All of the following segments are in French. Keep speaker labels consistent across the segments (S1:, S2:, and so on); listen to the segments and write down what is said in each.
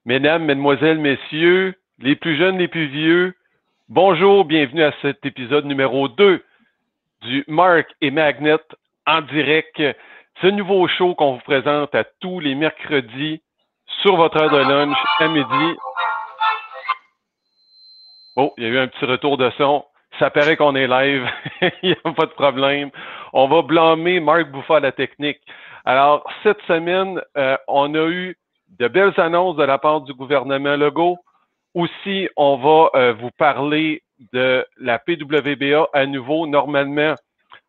S1: Mesdames, Mesdemoiselles, Messieurs, les plus jeunes, les plus vieux, bonjour, bienvenue à cet épisode numéro 2 du Mark et Magnet en direct. Ce nouveau show qu'on vous présente à tous les mercredis sur votre heure de lunch à midi. Oh, il y a eu un petit retour de son. Ça paraît qu'on est live. Il n'y a pas de problème. On va blâmer Marc Buffa à la technique. Alors, cette semaine, on a eu de belles annonces de la part du gouvernement Legault. Aussi, on va vous parler de la PWBA à nouveau. Normalement,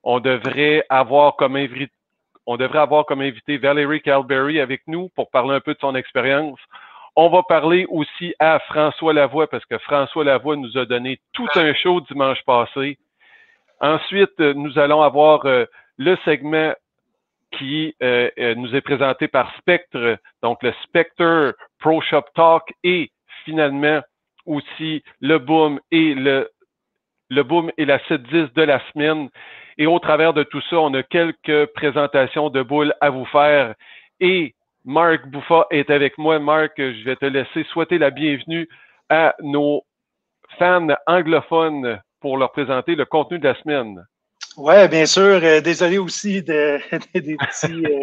S1: on devrait avoir comme invité Valérie Calberry avec nous pour parler un peu de son expérience. On va parler aussi à François Lavoie parce que François Lavoie nous a donné tout un show dimanche passé. Ensuite, nous allons avoir le segment qui nous est présenté par Spectre, donc le Spectre Pro Shop Talk et finalement aussi le boom et la 7-10 de la semaine. Et au travers de tout ça, on a quelques présentations de boules à vous faire. Et Marc Buffa est avec moi. Marc, je vais te laisser souhaiter la bienvenue à nos fans anglophones pour leur présenter le contenu de la semaine.
S2: Oui, bien sûr. Désolé aussi des petits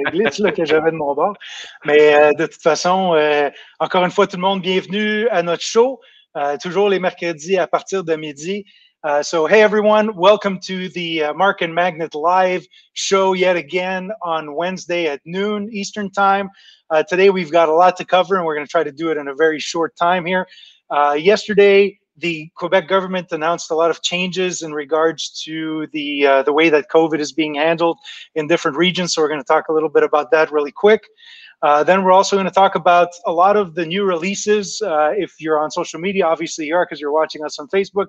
S2: glitches là, que j'avais de mon bord. Mais de toute façon, encore une fois, tout le monde, bienvenue à notre show. Toujours les mercredis à partir de midi. So, hey everyone, welcome to the Mark and Magnet live show yet again on Wednesday at noon Eastern time. Today we've got a lot to cover and we're going to try to do it in a very short time here. Yesterday, the Quebec government announced a lot of changes in regards to the way that COVID is being handled in different regions. So we're going to talk a little bit about that really quick. Then we're also going to talk about a lot of the new releases. If you're on social media, obviously you are because you're watching us on Facebook.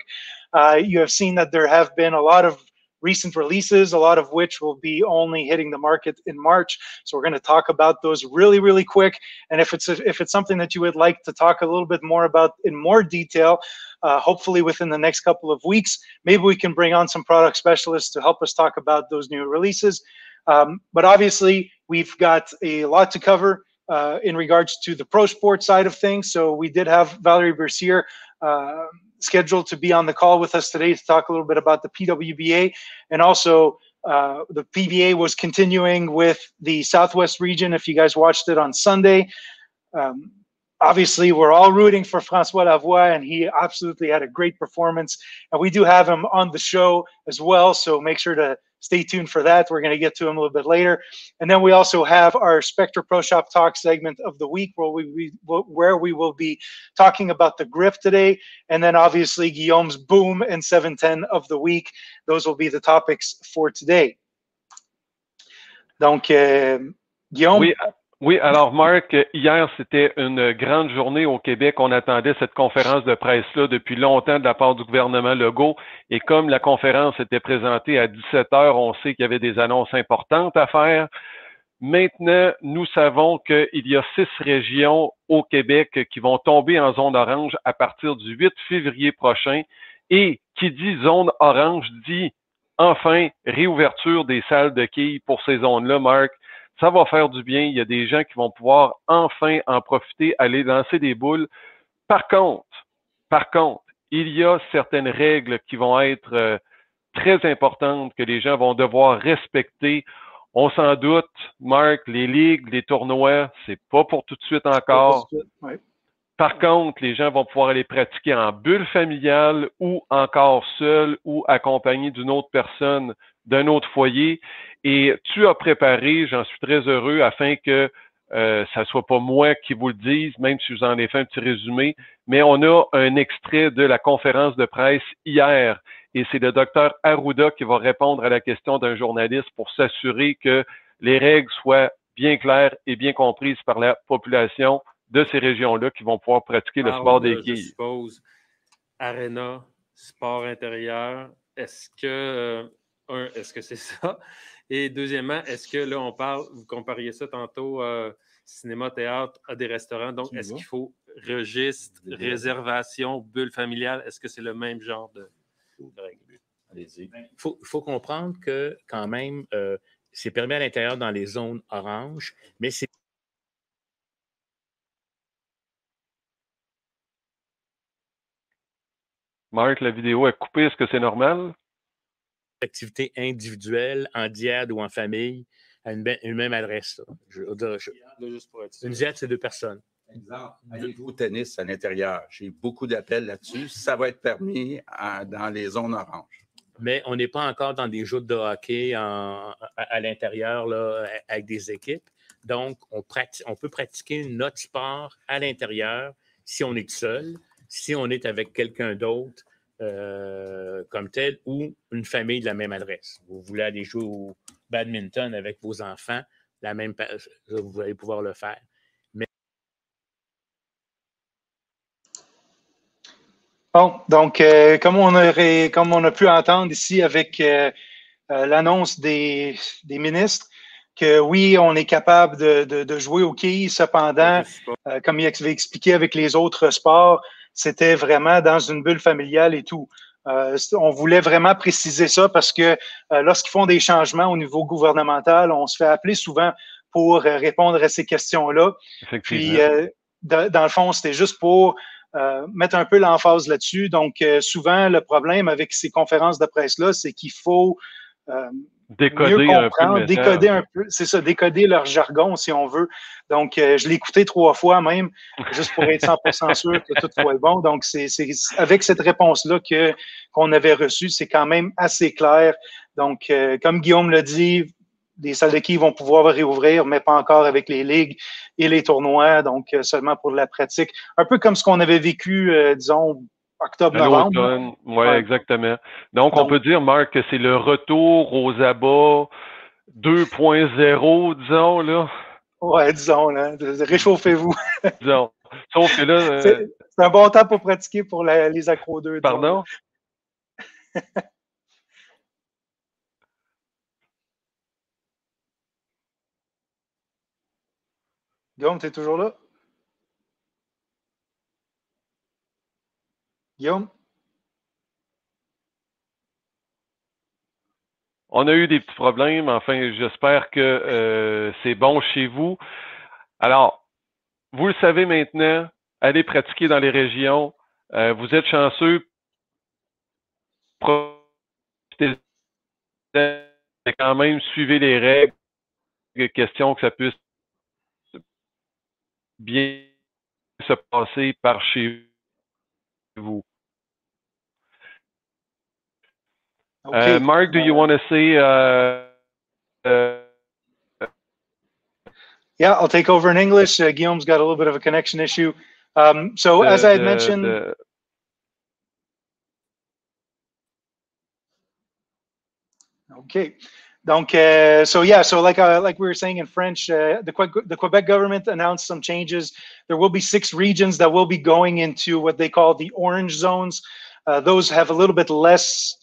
S2: You have seen that there have been a lot of recent releases, a lot of which will be only hitting the market in March. So we're going to talk about those really, really quick. And if it's something that you would like to talk a little bit more about in more detail, hopefully within the next couple of weeks, maybe we can bring on some product specialists to help us talk about those new releases. But obviously, we've got a lot to cover in regards to the pro sport side of things. So we did have Valerie Bercier scheduled to be on the call with us today to talk a little bit about the PWBA. And also, the PBA was continuing with the Southwest region. If you guys watched it on Sunday, obviously, we're all rooting for François Lavoie, and he absolutely had a great performance. And we do have him on the show as well, so make sure to stay tuned for that. We're going to get to him a little bit later. And then we also have our Spectre Pro Shop Talk segment of the week where we will be talking about the grip today. And then obviously Guillaume's boom and 710 of the week. Those will be the topics for today. Donc, Guillaume.
S1: Oui, alors Marc, hier, c'était une grande journée au Québec. On attendait cette conférence de presse-là depuis longtemps de la part du gouvernement Legault. Et comme la conférence était présentée à 17 h, on sait qu'il y avait des annonces importantes à faire. Maintenant, nous savons qu'il y a 6 régions au Québec qui vont tomber en zone orange à partir du 8 février prochain. Et qui dit zone orange dit enfin réouverture des salles de quilles pour ces zones-là, Marc. Ça va faire du bien. Il y a des gens qui vont pouvoir enfin en profiter, aller lancer des boules. Par contre, il y a certaines règles qui vont être très importantes que les gens vont devoir respecter. On s'en doute, Marc, les ligues, les tournois, c'est pas pour tout de suite encore.
S2: Ouais.
S1: Par contre, les gens vont pouvoir aller pratiquer en bulle familiale ou encore seul ou accompagné d'une autre personne d'un autre foyer. Et tu as préparé, j'en suis très heureux, afin que ça soit pas moi qui vous le dise, même si je vous en ai fait un petit résumé, mais on a un extrait de la conférence de presse hier. Et c'est le docteur Arruda qui va répondre à la question d'un journaliste pour s'assurer que les règles soient bien claires et bien comprises par la population de ces régions-là qui vont pouvoir pratiquer le sport des quilles.
S3: Je suppose, Arena, sport intérieur, est-ce que c'est ça? Et deuxièmement, est-ce que là, vous compariez ça tantôt, cinéma, théâtre, à des restaurants, donc est-ce qu'il faut registre, réservation, bulle familiale? Est-ce que c'est le même genre de règles?
S4: Allez-y. Il faut comprendre que quand même, c'est permis à l'intérieur dans les zones oranges, mais c'est
S1: Marc, la vidéo est coupée. Est-ce que c'est normal?
S4: Activité individuelle, en diade ou en famille, à une même adresse. Une diade, c'est 2 personnes.
S5: Exemple, allez-vous au tennis à l'intérieur? J'ai beaucoup d'appels là-dessus. Ça va être permis dans les zones oranges.
S4: Mais on n'est pas encore dans des jeux de hockey à l'intérieur là, avec des équipes. Donc, on peut pratiquer notre sport à l'intérieur si on est seul, si on est avec quelqu'un d'autre comme tel ou une famille de la même adresse. Vous voulez aller jouer au badminton avec vos enfants, vous allez pouvoir le faire.
S2: Bon, donc, comme on a pu entendre ici avec l'annonce des ministres, que oui, on est capable de jouer au quilles, cependant, comme il avait expliqué avec les autres sports, c'était vraiment dans une bulle familiale et tout. On voulait vraiment préciser ça parce que lorsqu'ils font des changements au niveau gouvernemental, on se fait appeler souvent pour répondre à ces questions-là. Puis, dans le fond, c'était juste pour mettre un peu l'emphase là-dessus. Donc, souvent, le problème avec ces conférences de presse-là, c'est qu'il faut
S1: décoder
S2: mieux comprendre,
S1: un peu
S2: décoder un peu, c'est ça, décoder leur jargon, si on veut. Donc, je l'ai écouté 3 fois même, juste pour être 100% sûr que tout soit bon. Donc, c'est avec cette réponse-là qu'on avait reçue, c'est quand même assez clair. Donc, comme Guillaume l'a dit, des salles de quilles vont pouvoir réouvrir, mais pas encore avec les ligues et les tournois, donc seulement pour la pratique. Un peu comme ce qu'on avait vécu, disons, octobre-novembre.
S1: Oui, exactement. Donc, on peut dire, Marc, que c'est le retour aux abats 2.0, disons, là.
S2: Ouais, disons, là. Réchauffez-vous.
S1: Disons. Sauf que là...
S2: C'est un bon temps pour pratiquer pour les accros 2.
S1: Pardon?
S2: Guillaume, tu es toujours là? Guillaume?
S1: On a eu des petits problèmes. Enfin, j'espère que c'est bon chez vous. Alors, vous le savez maintenant, allez pratiquer dans les régions. Vous êtes chanceux. Profitez quand même, suivez les règles. Question que ça puisse bien se passer par chez vous. Okay. Mark, do you want to say?
S2: Yeah, I'll take over in English. Guillaume's got a little bit of a connection issue. So as I had mentioned. Okay. Donc, so like we were saying in French, the Quebec government announced some changes. There will be 6 regions that will be going into what they call the orange zones. Those have a little bit less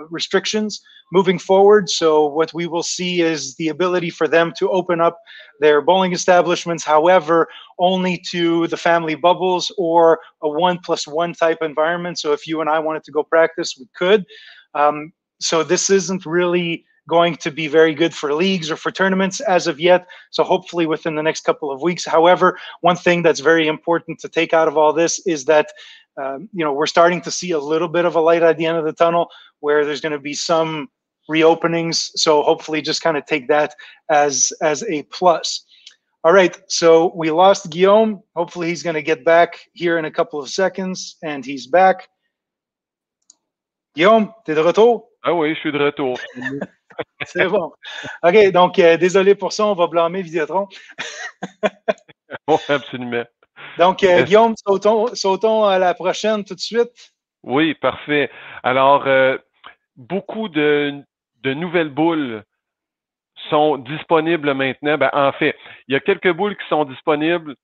S2: restrictions moving forward. So what we will see is the ability for them to open up their bowling establishments, however, only to the family bubbles or a 1+1 type environment. So if you and I wanted to go practice, we could. So this isn't really going to be very good for leagues or for tournaments as of yet. So hopefully within the next couple of weeks. However, one thing that's very important to take out of all this is that we're starting to see a little bit of a light at the end of the tunnel where there's going to be some reopenings. So hopefully just kind of take that as a plus. All right, so we lost Guillaume. Hopefully he's going to get back here in a couple of seconds, and he's back. Guillaume, t'es de retour?
S1: Ah oui, je suis de retour.
S2: C'est bon. OK, donc désolé pour ça, on va blâmer Vidéotron.
S1: Oui, absolument.
S2: Donc, Guillaume, sautons à la prochaine tout de suite.
S1: Oui, parfait. Alors, beaucoup de nouvelles boules sont disponibles maintenant. Ben, en fait, il y a quelques boules qui sont disponibles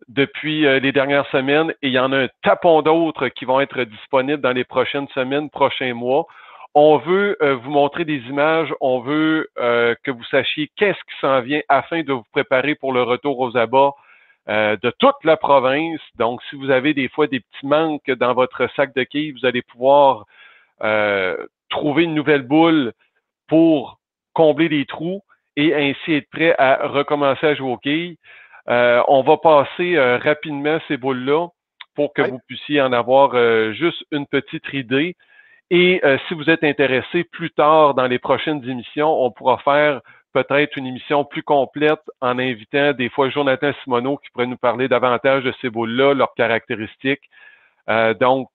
S1: depuis les dernières semaines et il y en a un tapon d'autres qui vont être disponibles dans les prochaines semaines, prochains mois. On veut vous montrer des images, on veut que vous sachiez qu'est-ce qui s'en vient afin de vous préparer pour le retour aux abats de toute la province. Donc, si vous avez des fois des petits manques dans votre sac de quilles, vous allez pouvoir trouver une nouvelle boule pour combler les trous et ainsi être prêt à recommencer à jouer aux quilles. On va passer rapidement ces boules-là pour que vous puissiez en avoir juste une petite idée. Et si vous êtes intéressé, plus tard dans les prochaines émissions, on pourra faire peut-être une émission plus complète en invitant des fois Jonathan Simoneau qui pourrait nous parler davantage de ces boules-là, leurs caractéristiques. Donc,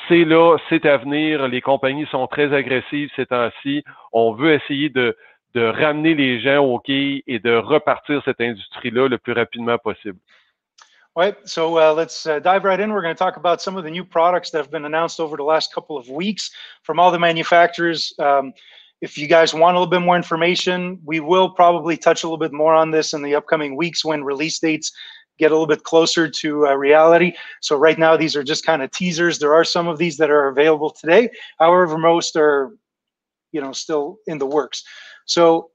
S1: c'est là, c'est à venir. Les compagnies sont très agressives ces temps-ci. On veut essayer de ramener les gens au quai et de repartir cette industrie-là le plus rapidement possible.
S2: Right, so let's dive right in. We're going to talk about some of the new products that have been announced over the last couple of weeks from all the manufacturers. If you guys want a little bit more information, we will probably touch a little bit more on this in the upcoming weeks when release dates get a little bit closer to reality. So right now, these are just kind of teasers. There are some of these that are available today. However, most are, still in the works. So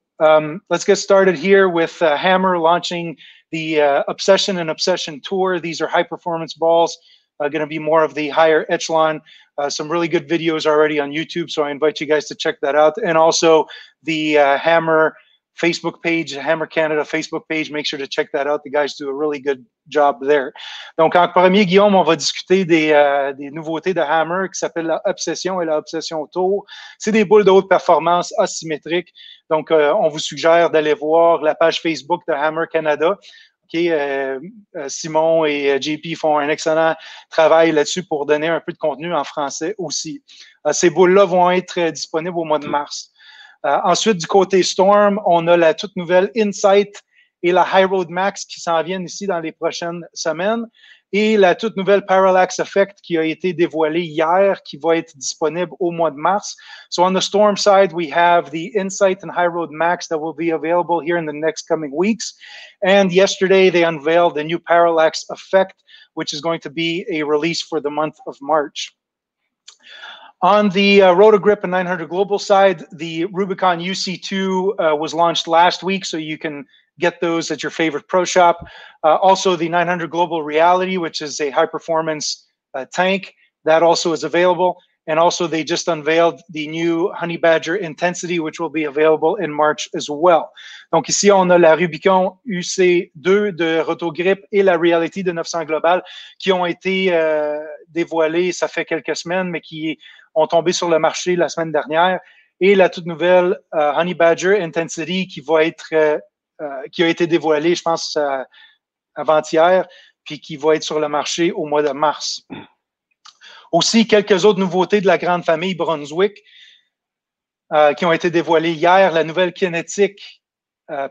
S2: let's get started here with Hammer launching the Obsession and Obsession Tour. These are high performance balls, going to be more of the higher echelon. Some really good videos already on YouTube, so I invite you guys to check that out. And also the Hammer Facebook page, Hammer Canada Facebook page, make sure to check that out. The guys do a really good job there. Donc, en premier, Guillaume, on va discuter des nouveautés de Hammer qui s'appellent la Obsession et la Obsession Tour. C'est des boules de haute performance asymétriques. Donc, on vous suggère d'aller voir la page Facebook de Hammer Canada. Simon et JP font un excellent travail là-dessus pour donner un peu de contenu en français aussi. Ces boules-là vont être disponibles au mois de mars. Ensuite, du côté Storm, on a la toute nouvelle Insight et la High Road Max qui s'en viennent ici dans les prochaines semaines. Et la toute nouvelle Parallax Effect qui a été dévoilée hier, qui va être disponible au mois de mars. So on the Storm side, we have the Insight and High Road Max that will be available here in the next coming weeks. And yesterday, they unveiled the new Parallax Effect, which is going to be a release for the month of March. On the Rotogrip and 900 Global side, the Rubicon UC2 was launched last week, so you can get those at your favorite pro shop. Also, the 900 Global Reality, which is a high-performance tank, that also is available. And also, they just unveiled the new Honey Badger Intensity, which will be available in March as well. Donc ici, on a la Rubicon UC2 de Rotogrip et la Reality de 900 Global qui ont été dévoilées, ça fait quelques semaines, mais qui ont tombé sur le marché la semaine dernière. Et la toute nouvelle Honey Badger Intensity qui a été dévoilée, je pense, avant-hier, puis qui va être sur le marché au mois de mars. Aussi, quelques autres nouveautés de la grande famille Brunswick qui ont été dévoilées hier, la nouvelle Kinetic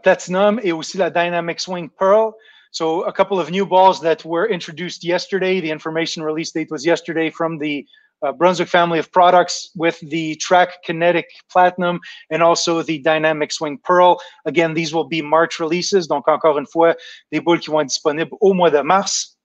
S2: Platinum et aussi la Dynamic Swing Pearl. So a couple of new balls that were introduced yesterday. The information release date was yesterday from the Brunswick family of products with the Track Kinetic Platinum and also the Dynamic Swing Pearl. Again, these will be March releases. Donc, encore une fois, des boules qui vont être disponibles au mois de mars.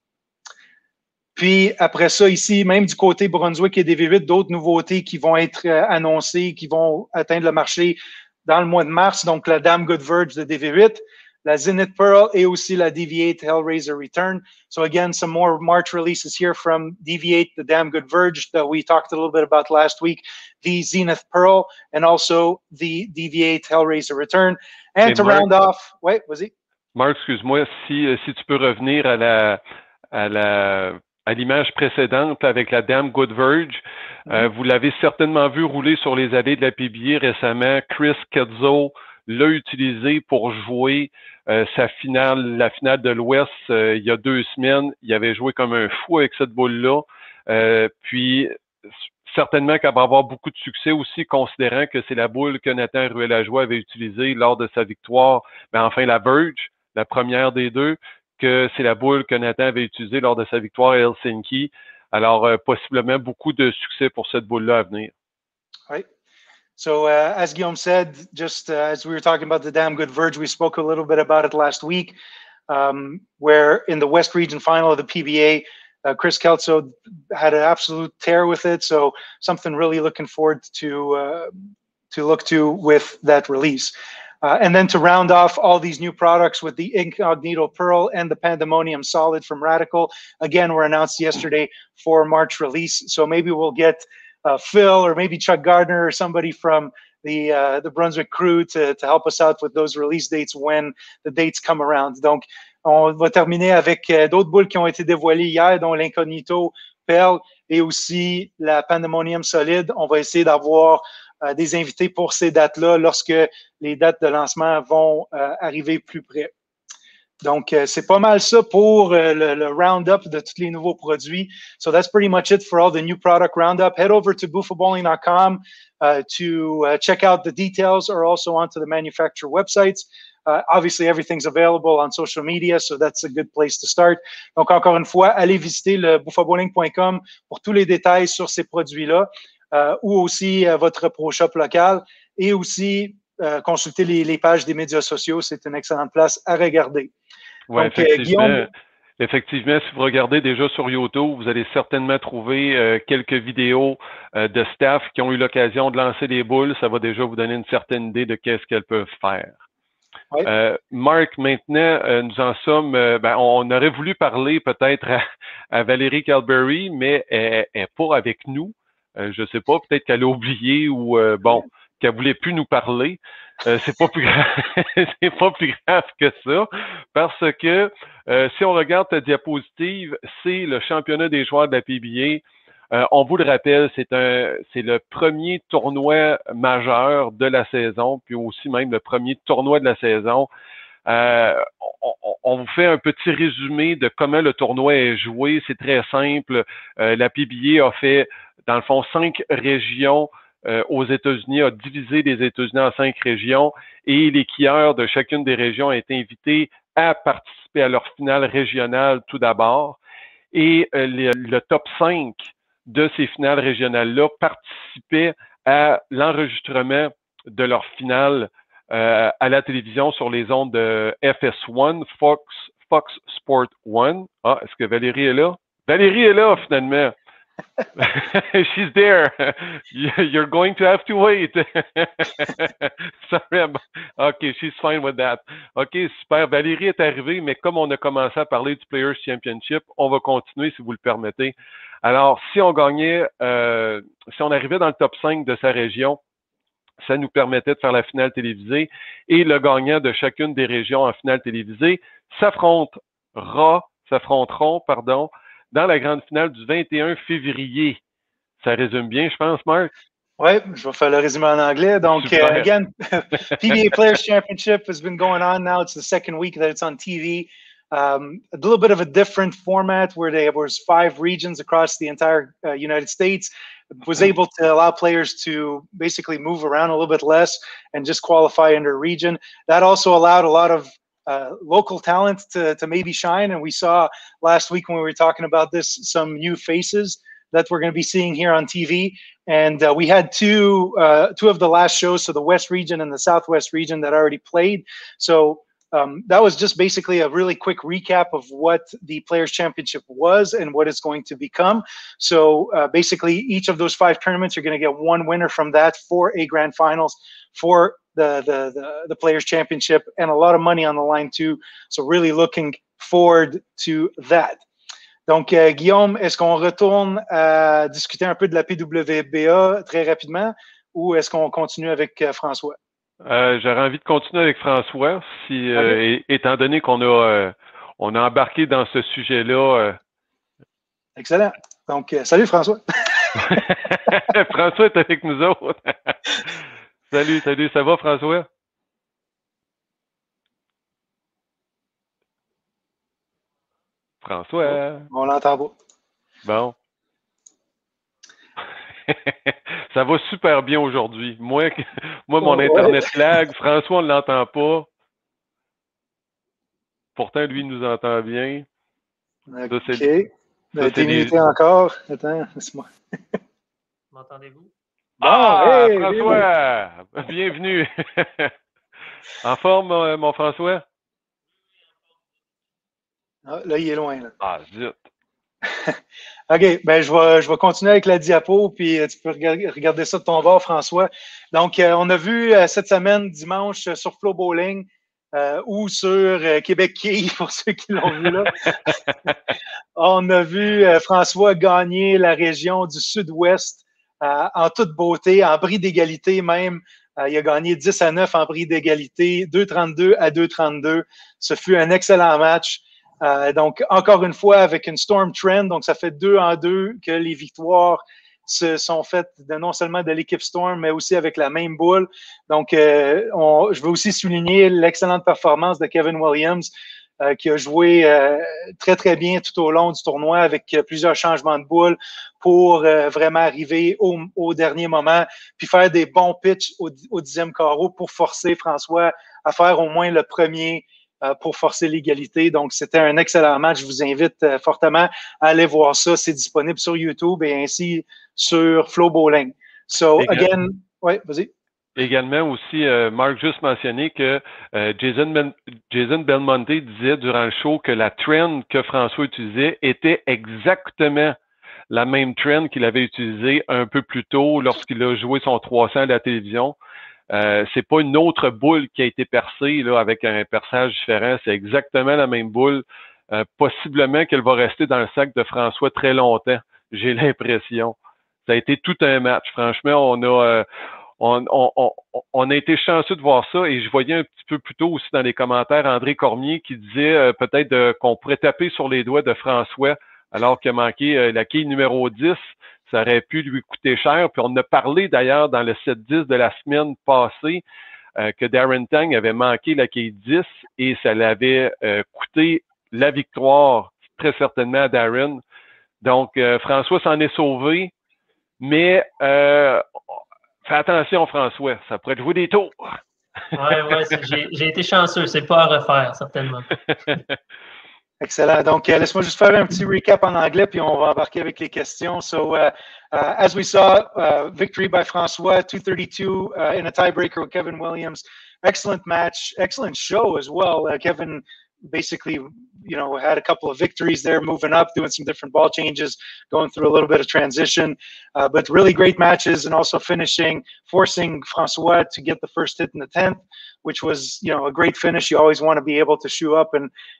S2: Puis, après ça, ici, même du côté Brunswick et DV8, d'autres nouveautés qui vont être annoncées, qui vont atteindre le marché dans le mois de mars. Donc, la Damn Good Verge de DV8, la Zenith Pearl et aussi la DV8 Hellraiser Return. So again, some more March releases here from DV8, the Damn Good Verge that we talked a little bit about last week, the Zenith Pearl, and also the DV8 Hellraiser Return. And to round off, wait, was he?
S1: Marc, excuse-moi, si tu peux revenir à l'image précédente avec la Damn Good Verge. Vous l'avez certainement vu rouler sur les allées de la PBA récemment. Chris Ketzo l'a utilisé pour jouer la finale de l'Ouest il y a 2 semaines. Il avait joué comme un fou avec cette boule-là. Puis, certainement qu'elle va avoir beaucoup de succès aussi, considérant que c'est la boule que Nathan Ruel-Lajoie avait utilisée lors de sa victoire. Enfin, la Verge, la première des deux, que c'est la boule que Nathan avait utilisée lors de sa victoire à Helsinki. Alors, possiblement beaucoup de succès pour cette boule-là à venir.
S2: Oui. So as Guillaume said, just as we were talking about the Damn Good Verge, we spoke a little bit about it last week, where in the West Region final of the PBA, Chris Kelso had an absolute tear with it. So something really looking forward to look to with that release. And then to round off all these new products with the Incognito Pearl and the Pandemonium Solid from Radical, again, were announced yesterday for March release. So maybe we'll get Phil or maybe Chuck Gardner or somebody from the Brunswick crew to help us out with those release dates when the dates come around. Donc, On va terminer avec d'autres boules qui ont été dévoilées hier, dont l'Incognito, Pearl et aussi la Pandemonium Solide. On va essayer d'avoir des invités pour ces dates-là lorsque les dates de lancement vont arriver plus près. Donc, c'est pas mal ça pour le roundup de tous les nouveaux produits. So that's pretty much it for all the new product roundup. Head over to bufabowling.com to check out the details or also onto the manufacturer websites. Obviously, everything's available on social media, so that's a good place to start. Donc, encore une fois, allez visiter le bufabowling.com pour tous les détails sur ces produits-là ou aussi votre Pro Shop local et aussi consulter les pages des médias sociaux. C'est une excellente place à regarder.
S1: Oui,
S2: effectivement. Guillaume...
S1: Effectivement, si vous regardez déjà sur YouTube, vous allez certainement trouver quelques vidéos de staff qui ont eu l'occasion de lancer des boules. Ça va déjà vous donner une certaine idée de qu'est-ce qu'elles peuvent faire. Oui. Marc, maintenant, nous en sommes, on aurait voulu parler peut-être à Valérie Calberry, mais elle n'est pas avec nous. Je ne sais pas, peut-être qu'elle a oublié ou qu'elle voulait plus nous parler. C'est pas plus grave, c'est pas plus grave que ça, parce que si on regarde ta diapositive, c'est le championnat des joueurs de la PBA. On vous le rappelle, c'est le premier tournoi majeur de la saison, puis aussi même le premier tournoi de la saison. On vous fait un petit résumé de comment le tournoi est joué. C'est très simple. La PBA a fait, dans le fond, 5 régions aux États-Unis, a divisé les États-Unis en 5 régions et les skieurs de chacune des régions ont été invités à participer à leur finale régionale tout d'abord. Et le top 5 de ces finales régionales-là participaient à l'enregistrement de leur finale à la télévision sur les ondes de FS1, Fox Sport 1. Ah, est-ce que Valérie est là? Valérie est là, finalement. She's there. You're going to have to wait. Sorry. OK, she's fine with that. OK, super. Valérie est arrivée, mais comme on a commencé à parler du Players Championship, on va continuer si vous le permettez. Alors, si on gagnait, si on arrivait dans le top 5 de sa région, ça nous permettait de faire la finale télévisée et le gagnant de chacune des régions en finale télévisée s'affronteront, dans la grande finale du 21 février. Ça résume bien, je pense, Marc?
S2: Oui, je vais faire le résumé en anglais. Donc, again, PBA Players Championship has been going on now. It's the second week that it's on TV. A little bit of a different format where there was 5 regions across the entire United States. Was able to allow players to basically move around a little bit less and just qualify under a region. That also allowed a lot of local talent to maybe shine. And we saw last week when we were talking about this, some new faces that we're going to be seeing here on TV. And we had two of the last shows, so the West region and the Southwest region that already played. So that was just basically a really quick recap of what the Players Championship was and what it's going to become. So basically, each of those 5 tournaments, you're going to get one winner from that for a grand finals for the Players Championship, and a lot of money on the line too. So really looking forward to that. Donc, Guillaume, est-ce qu'on retourne à discuter un peu de la PWBA très rapidement ou est-ce qu'on continue avec François?
S1: J'aurais envie de continuer avec François, étant donné qu'on a embarqué dans ce sujet-là.
S2: Excellent. Donc, salut François.
S1: François est avec nous autres. Salut, ça va François? François.
S2: On l'entend pas.
S1: Bon. Ça va super bien aujourd'hui. Moi, mon Internet lag. François, on ne l'entend pas. Pourtant, lui, il nous entend bien.
S2: OK. T'es muté encore. Attends, laisse-moi.
S3: M'entendez-vous?
S1: Bon, hey, François! Bienvenue. En forme, mon François?
S2: Ah, là, il est loin. Là.
S1: Ah, zut.
S2: OK, ben je vais continuer avec la diapo, puis tu peux regarder ça de ton bord, François. Donc, on a vu cette semaine, dimanche, sur Flow Bowling ou sur Québec Quay, pour ceux qui l'ont vu là. On a vu François gagner la région du Sud-Ouest en toute beauté, en bris d'égalité même. Il a gagné 10-9 en bris d'égalité, 2-32 à 2-32. Ce fut un excellent match. Donc, encore une fois, avec une storm trend, donc ça fait 2-2 que les victoires se sont faites non seulement de l'équipe Storm, mais aussi avec la même boule. Donc, je veux aussi souligner l'excellente performance de Kevin Williams, qui a joué très, très bien tout au long du tournoi avec plusieurs changements de boule pour vraiment arriver au dernier moment, puis faire des bons pitchs au 10e carreau pour forcer François à faire au moins le premier pour forcer l'égalité. Donc, c'était un excellent match. Je vous invite fortement à aller voir ça. C'est disponible sur YouTube et ainsi sur Flow Bowling. So, again, ouais, vas-y.
S1: Également aussi, Marc, juste mentionné que Jason Belmonte disait durant le show que la trend que François utilisait était exactement la même trend qu'il avait utilisée un peu plus tôt lorsqu'il a joué son 300 à la télévision. C'est pas une autre boule qui a été percée là, avec un perçage différent. C'est exactement la même boule. Possiblement qu'elle va rester dans le sac de François très longtemps, j'ai l'impression. Ça a été tout un match. Franchement, on a été chanceux de voir ça et je voyais un petit peu plus tôt aussi dans les commentaires André Cormier qui disait peut-être qu'on pourrait taper sur les doigts de François alors qu'il a manqué la quille numéro 10. Ça aurait pu lui coûter cher. Puis on a parlé d'ailleurs dans le 7-10 de la semaine passée que Darren Tang avait manqué la quille 10 et ça l'avait coûté la victoire très certainement à Darren. Donc François s'en est sauvé, mais fais attention François, ça pourrait te jouer des tours.
S6: Ouais, j'ai été chanceux, c'est pas à refaire certainement.
S2: Excellent. Donc, laisse-moi juste faire un petit recap en anglais, puis on va embarquer avec les questions. So, as we saw, victory by François, 232 in a tiebreaker with Kevin Williams. Excellent match, excellent show as well. Kevin basically, had a couple of victories there, moving up, doing some different ball changes, going through a little bit of transition, but really great matches and also forcing François to get the first hit in the 10th, which was, a great finish. You always want to be able to shoe up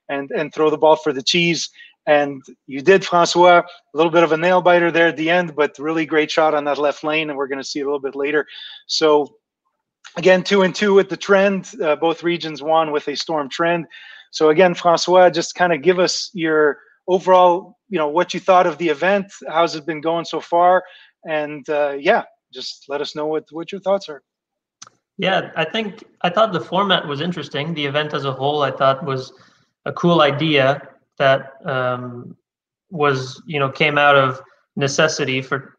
S2: and throw the ball for the cheese. And you did, François. A little bit of a nail biter there at the end, but really great shot on that left lane, and we're going to see it a little bit later. So again, 2-2 with the trend. Both regions won with a storm trend. So again, François, just kind of give us your overall, what you thought of the event. How's it been going so far? And just let us know what your thoughts are.
S6: Yeah, I thought the format was interesting. The event as a whole, I thought was a cool idea that came out of necessity for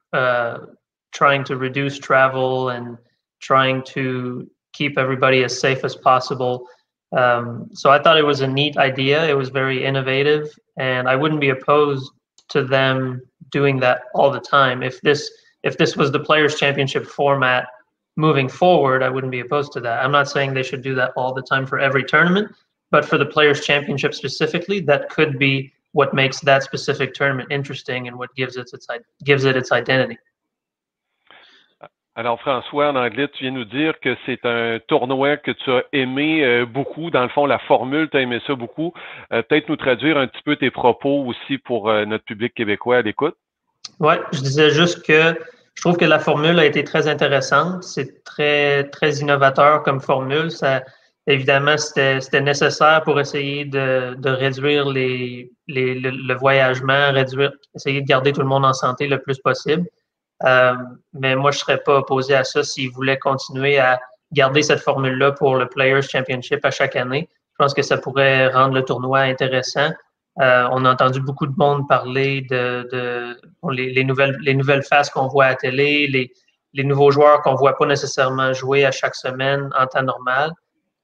S6: trying to reduce travel and trying to keep everybody as safe as possible. So I thought it was a neat idea. It was very innovative, and I wouldn't be opposed to them doing that all the time. If this was the Players' Championship format moving forward, I wouldn't be opposed to that. I'm not saying they should do that all the time for every tournament, but for the Players' Championship specifically, that could be what makes that specific tournament interesting and what gives it its identity.
S1: Alors, François, en anglais, tu viens nous dire que c'est un tournoi que tu as aimé beaucoup. Dans le fond, la formule, tu as aimé ça beaucoup. Peut-être nous traduire un petit peu tes propos aussi pour notre public québécois à l'écoute.
S6: Oui, je disais juste que je trouve que la formule a été très intéressante. C'est très, très innovateur comme formule. Ça, évidemment, c'était nécessaire pour essayer de réduire le voyagement, essayer de garder tout le monde en santé le plus possible. Mais moi, je ne serais pas opposé à ça s'ils voulaient continuer à garder cette formule-là pour le Players Championship à chaque année. Je pense que ça pourrait rendre le tournoi intéressant. On a entendu beaucoup de monde parler les nouvelles faces qu'on voit à la télé, les nouveaux joueurs qu'on ne voit pas nécessairement jouer à chaque semaine en temps normal.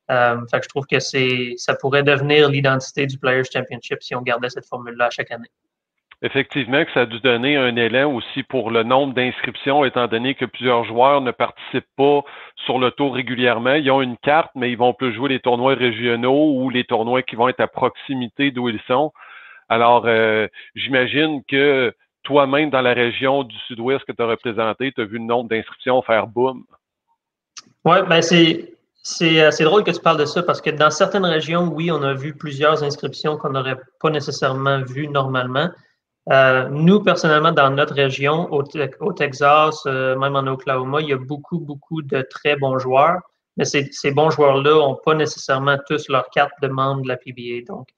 S6: Fait que je trouve que ça pourrait devenir l'identité du Players Championship si on gardait cette formule-là à chaque année.
S1: Effectivement, que ça a dû donner un élan aussi pour le nombre d'inscriptions, étant donné que plusieurs joueurs ne participent pas sur le tour régulièrement. Ils ont une carte, mais ils vont plus jouer les tournois régionaux ou les tournois qui vont être à proximité d'où ils sont. Alors, j'imagine que toi-même, dans la région du Sud-Ouest que tu as représenté, tu as vu le nombre d'inscriptions faire boom.
S6: Oui, ben c'est drôle que tu parles de ça parce que dans certaines régions, oui, on a vu plusieurs inscriptions qu'on n'aurait pas nécessairement vues normalement. Nous, personnellement, dans notre région, au Texas, même en Oklahoma, il y a beaucoup, beaucoup de très bons joueurs. Mais ces bons joueurs-là n'ont pas nécessairement tous leur carte de membre de la PBA. Donc,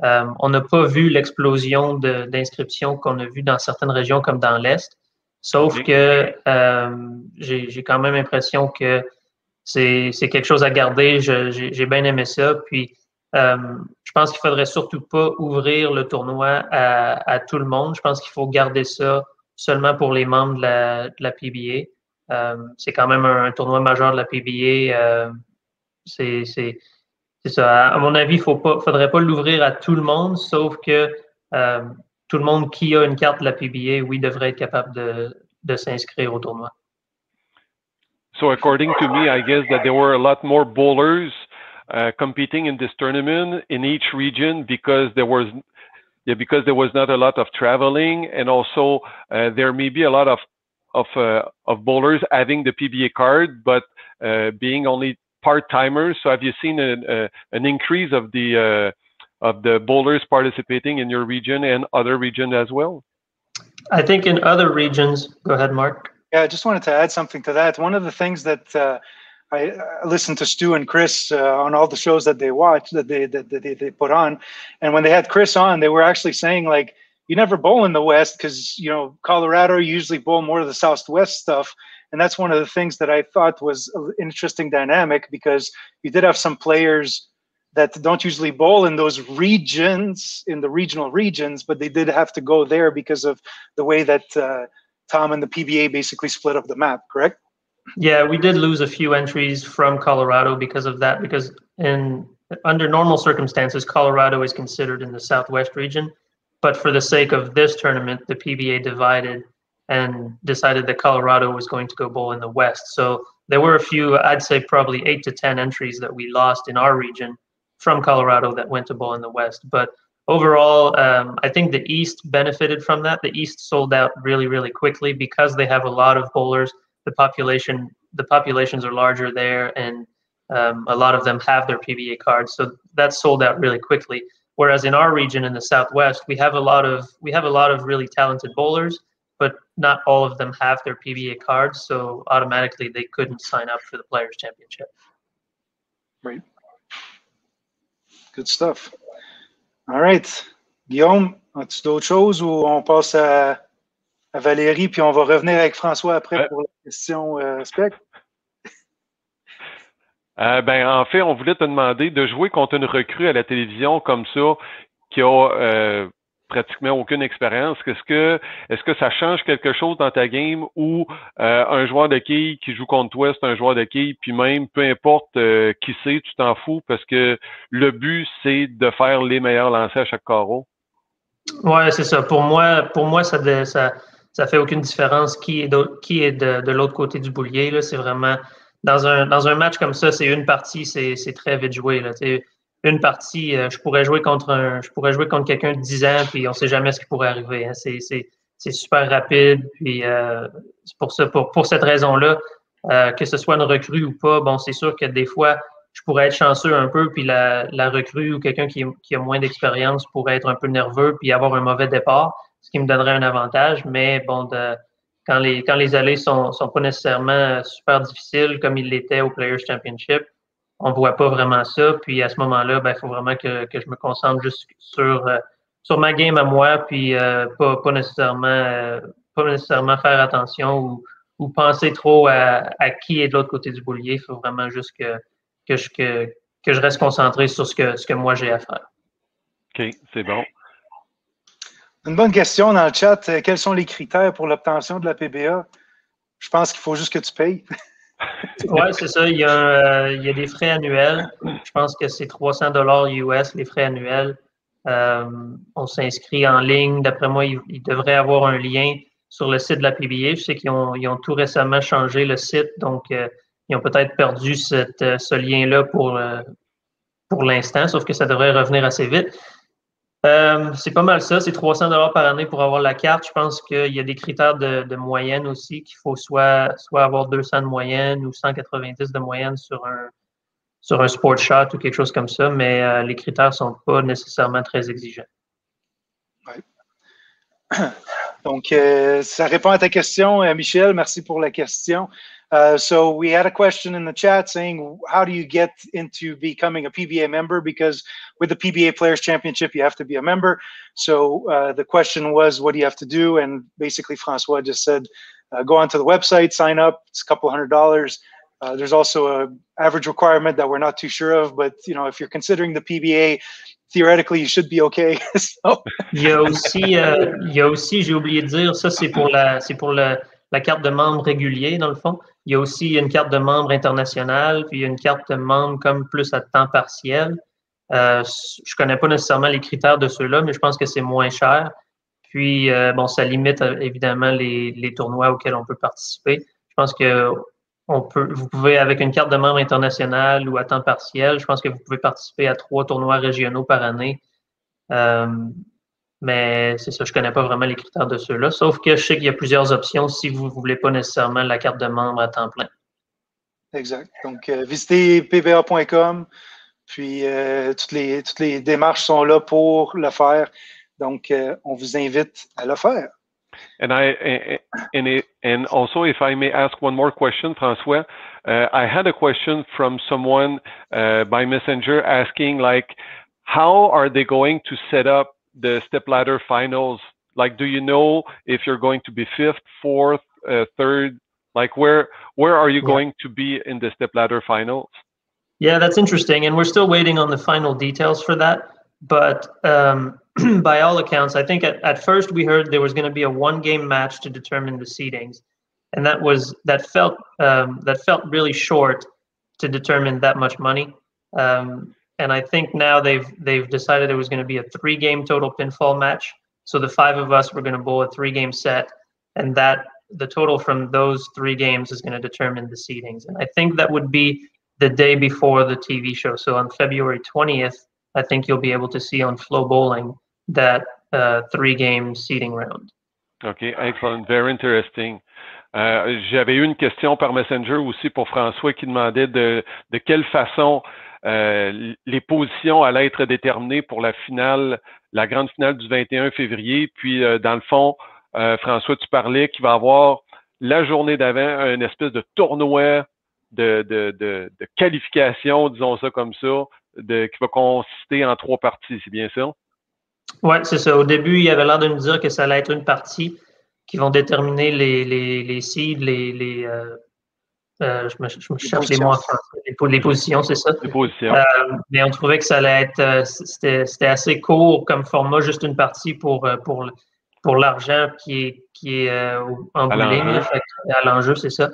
S6: on n'a pas vu l'explosion d'inscriptions qu'on a vu dans certaines régions comme dans l'Est. Sauf que j'ai quand même l'impression que c'est quelque chose à garder. J'ai bien aimé ça. Puis, je pense qu'il ne faudrait surtout pas ouvrir le tournoi à tout le monde. Je pense qu'il faut garder ça seulement pour les membres de la PBA. C'est quand même un tournoi majeur de la PBA. C'est ça. À mon avis, il ne faudrait pas l'ouvrir à tout le monde, sauf que tout le monde qui a une carte de la PBA, oui, devrait être capable de s'inscrire au tournoi.
S1: So according to me, I guess that there were a lot more bowlers competing in this tournament in each region because there was not a lot of traveling, and also there may be a lot of bowlers having the PBA card, but being only part-timers. So have you seen an increase of the bowlers participating in your region and other regions as well?
S6: I think in other regions, go ahead, Mark.
S2: Yeah, I just wanted to add something to that. One of the things that I listened to Stu and Chris on all the shows that they watch, that they put on, and when they had Chris on, they were actually saying, like, you never bowl in the West because, you know, Colorado usually bowl more of the Southwest stuff. And that's one of the things that I thought was an interesting dynamic, because you did have some players that don't usually bowl in those regions, in the regional regions, but they did have to go there because of the way that Tom and the PBA basically split up the map, correct?
S6: Yeah, we did lose a few entries from Colorado because of that, because under normal circumstances, Colorado is considered in the Southwest region. But for the sake of this tournament, the PBA divided and decided that Colorado was going to go bowl in the West. So there were a few, I'd say probably 8 to 10 entries that we lost in our region from Colorado that went to bowl in the West. But overall, I think the East benefited from that. The East sold out really, really quickly because they have a lot of bowlers. The populations are larger there, and a lot of them have their PBA cards. So that sold out really quickly. Whereas in our region in the Southwest, we have a lot of really talented bowlers, but not all of them have their PBA cards. So automatically they couldn't sign up for the Players Championship.
S2: Right. Good stuff. All right. Guillaume, as-tu d'autres choses ou on passe à Valérie, puis on va revenir avec François après pour la question spec?
S1: En fait, on voulait te demander de jouer contre une recrue à la télévision comme ça, qui a pratiquement aucune expérience. Est-ce que ça change quelque chose dans ta game, ou un joueur de quilles qui joue contre toi, c'est un joueur de quilles, puis même, peu importe qui c'est, tu t'en fous, parce que le but, c'est de faire les meilleurs lancers à chaque carreau?
S6: Ouais, c'est ça. Pour moi, ça fait aucune différence qui est de l'autre côté du boulier, là. C'est vraiment dans un match comme ça, c'est une partie, c'est très vite joué, là. Une partie, je pourrais jouer contre quelqu'un de 10 ans, puis on ne sait jamais ce qui pourrait arriver, hein. C'est super rapide, puis c'est pour ça, pour cette raison-là, que ce soit une recrue ou pas, bon, c'est sûr que des fois, je pourrais être chanceux un peu, puis la recrue ou quelqu'un qui a moins d'expérience pourrait être un peu nerveux, puis avoir un mauvais départ, ce qui me donnerait un avantage. Mais bon, quand les allées sont pas nécessairement super difficiles comme ils l'étaient au Players Championship, on voit pas vraiment ça. Puis à ce moment-là, il faut vraiment que je me concentre juste sur ma game à moi, puis pas nécessairement faire attention ou penser trop à qui est de l'autre côté du boulier. Il faut vraiment juste que je reste concentré sur ce que moi j'ai à faire.
S1: OK, c'est bon.
S2: Une bonne question dans le chat. Quels sont les critères pour l'obtention de la PBA? Je pense qu'il faut juste que tu payes.
S6: Oui, c'est ça. Il y a des frais annuels. Je pense que c'est 300 $ US, les frais annuels. On s'inscrit en ligne. D'après moi, il devrait avoir un lien sur le site de la PBA. Je sais qu'ils ont tout récemment changé le site, donc ils ont peut-être perdu ce lien-là pour l'instant, sauf que ça devrait revenir assez vite. C'est pas mal ça, c'est 300 $ par année pour avoir la carte. Je pense qu'il y a des critères de moyenne aussi, qu'il faut soit avoir 200 de moyenne ou 190 de moyenne sur un sport shot ou quelque chose comme ça, mais les critères ne sont pas nécessairement très exigeants.
S2: Ouais. Donc, ça répond à ta question, Michel. Merci pour la question. So we had a question in the chat saying, how do you get into becoming a PBA member? Because with the PBA Players Championship, you have to be a member. So the question was, what do you have to do? And basically, Francois just said, go onto the website, sign up. It's a couple $100. There's also an average requirement that we're not too sure of. But, you know, if you're considering the PBA, theoretically, you should be okay. So.
S6: Il y a aussi, j'ai oublié de dire, ça c'est pour la carte de membre régulier, dans le fond. Il y a aussi une carte de membre internationale, puis il y a une carte de membre comme plus à temps partiel. Je connais pas nécessairement les critères de ceux-là, mais je pense que c'est moins cher. Puis, bon, ça limite évidemment les tournois auxquels on peut participer. Je pense que vous pouvez, avec une carte de membre internationale ou à temps partiel, je pense que vous pouvez participer à 3 tournois régionaux par année. Mais c'est ça, je ne connais pas vraiment les critères de ceux-là, sauf que je sais qu'il y a plusieurs options si vous ne voulez pas nécessairement la carte de membre à temps plein.
S2: Exact. Donc, visitez pba.com, puis toutes les démarches sont là pour le faire. Donc, on vous invite à le faire.
S1: And also, if I may ask one more question, François, I had a question from someone by Messenger asking, like, how are they going to set up the stepladder finals? Like, do you know if you're going to be 5th, 4th, 3rd? Like, where are you going to be in the stepladder finals?
S6: Yeah, that's interesting, and we're still waiting on the final details for that. But by all accounts, I think at first we heard there was going to be a 1-game match to determine the seedings, and that felt really short to determine that much money. And I think now they've decided it was going to be a 3-game total pinfall match. So the 5 of us were going to bowl a 3-game set, and that the total from those 3 games is going to determine the seedings. And I think that would be the day before the TV show. So on February 20th, I think you'll be able to see on Flow Bowling that 3-game seeding round.
S1: Okay, excellent. Very interesting. J'avais eu une question par Messenger aussi pour François qui demandait de quelle façon les positions allaient être déterminées pour la finale, la grande finale du 21 février. Puis, dans le fond, François, tu parlais qu'il va y avoir la journée d'avant une espèce de tournoi de qualification, disons ça comme ça, qui va consister en 3 parties. C'est bien ça?
S6: Oui, c'est ça. Au début, il avait l'air de nous dire que ça allait être une partie qui vont déterminer les seeds, je me cherche les mots en français. Les positions, c'est ça.
S1: Les positions.
S6: Mais on trouvait que ça allait être, c'était assez court comme format, juste une partie pour l'argent qui est en bout de ligne, à l'enjeu, c'est ça.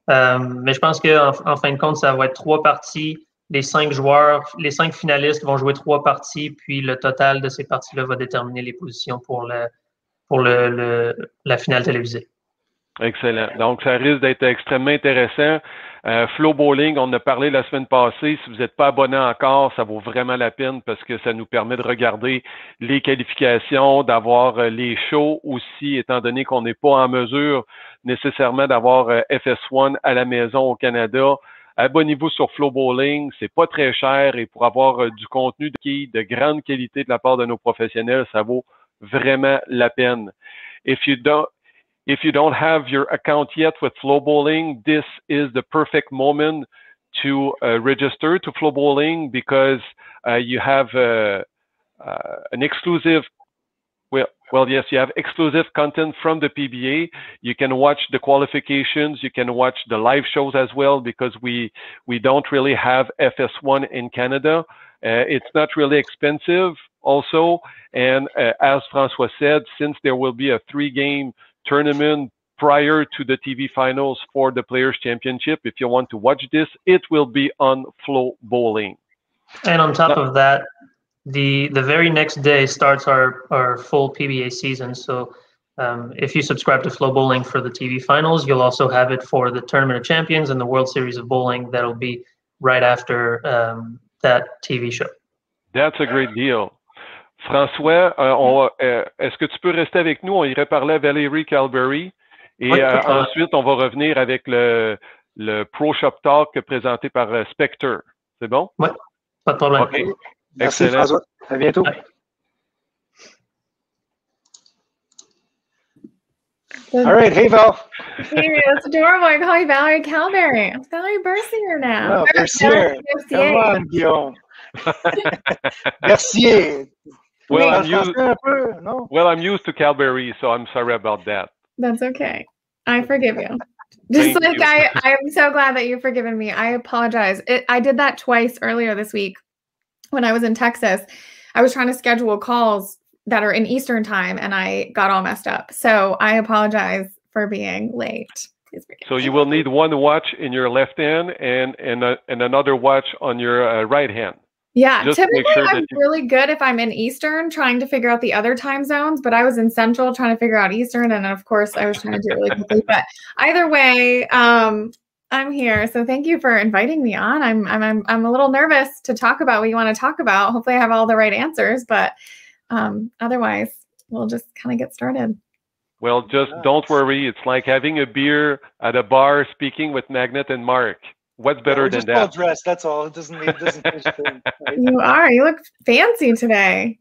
S6: Mais je pense qu'en fin de compte, ça va être 3 parties. Les 5 joueurs, les 5 finalistes vont jouer 3 parties, puis le total de ces parties-là va déterminer les positions pour la finale télévisée.
S1: Excellent. Donc, ça risque d'être extrêmement intéressant. Flow Bowling, on en a parlé la semaine passée. Si vous n'êtes pas abonné encore, ça vaut vraiment la peine parce que ça nous permet de regarder les qualifications, d'avoir les shows aussi, étant donné qu'on n'est pas en mesure nécessairement d'avoir FS1 à la maison au Canada. Abonnez-vous sur Flow Bowling, c'est pas très cher et pour avoir du contenu de grande qualité de la part de nos professionnels, ça vaut vraiment la peine. If you don't have your account yet with Flow Bowling, this is the perfect moment to register to Flow Bowling because you have an exclusive. Well, yes, you have exclusive content from the PBA. You can watch the qualifications. You can watch the live shows as well because we don't really have FS1 in Canada. It's not really expensive also. And as François said, since there will be a 3-game tournament prior to the TV finals for the Players Championship, if you want to watch this, it will be on Flow Bowling.
S6: And on top of that, the very next day starts our full PBA season. So if you subscribe to Flow Bowling for the TV finals, you'll also have it for the Tournament of Champions and the World Series of Bowling. That'll be right after that TV show.
S1: That's a great deal. François, est-ce que tu peux rester avec nous? On irait parler à Valérie Calbury et ensuite on va revenir avec le Pro Shop Talk présenté par Spectre. C'est bon?
S6: Oui, pas de problème.
S1: Okay.
S2: Merci
S1: Excellent.
S2: François. À bientôt.
S6: Ouais.
S2: All right. Hey, Val.
S7: Hey, that's adorable. I call you Valerie Calberry. I'm Valerie Bercier now.
S2: No, Bercier. Come on, Guillaume. Bercier.
S1: Well, I'm used to Calberry, so I'm sorry about that.
S7: That's okay. I forgive you. Just
S1: Thank
S7: like
S1: you.
S7: I am so glad that you've forgiven me. I apologize. I did that twice earlier this week when I was in Texas. I was trying to schedule calls that are in Eastern time and I got all messed up. So I apologize for being late.
S1: So you will need one watch in your left hand and another watch on your right hand.
S7: Yeah,
S1: just
S7: typically
S1: make sure
S7: I'm
S1: that
S7: really good if I'm in Eastern trying to figure out the other time zones, but I was in Central trying to figure out Eastern, and of course I was trying to do it really quickly. But either way, I'm here. So thank you for inviting me on. I'm a little nervous to talk about what you want to talk about. Hopefully I have all the right answers, but otherwise we'll just kind of get started.
S1: Well, just don't worry. It's like having a beer at a bar speaking with Magnet and Mark. What's better than
S2: just well
S1: that?
S2: dressed, that's all. It doesn't change a thing. Right?
S7: You look fancy today.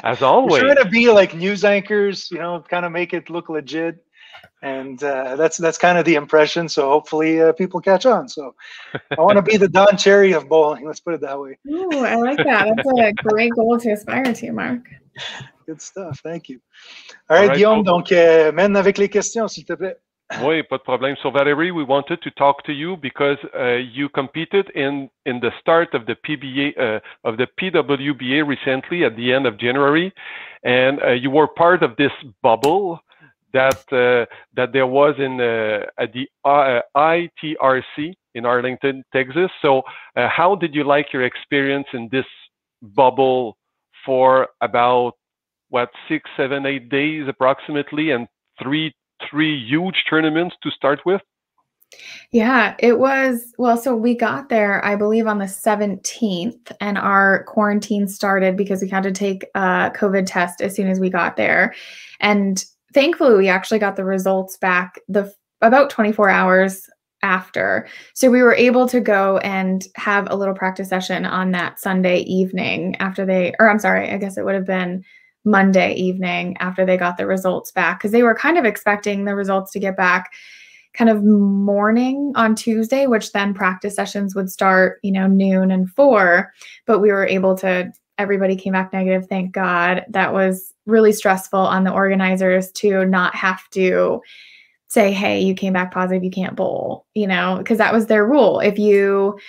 S1: As always.
S2: We're trying to be like news anchors, kind of make it look legit. And that's kind of the impression. So hopefully people catch on. So I want to be the Don Cherry of bowling. Let's put it that way.
S7: Ooh, I like that. That's a great goal to aspire to, Mark.
S2: Good stuff. Thank you. All right, Guillaume, donc mène avec les questions, s'il te plaît.
S1: Oui, pas de problème. So Valérie, we wanted to talk to you because you competed in the start of the PBA of the PWBA recently at the end of January, and you were part of this bubble that there was at the ITRC in Arlington, Texas. So how did you like your experience in this bubble for about 6, 7, 8 days approximately, and three huge tournaments to start with?
S7: Yeah, it was, well, so we got there, I believe, on the 17th, and our quarantine started because we had to take a COVID test as soon as we got there. And thankfully, we actually got the results back about 24 hours after. So we were able to go and have a little practice session on that Sunday evening I guess it would have been Monday evening after they got the results back, because they were kind of expecting the results to get back kind of morning on Tuesday, which then practice sessions would start, noon and 4. But we were able to, everybody came back negative, thank God. That was really stressful on the organizers to not have to say, hey, you came back positive, you can't bowl, because that was their rule. If you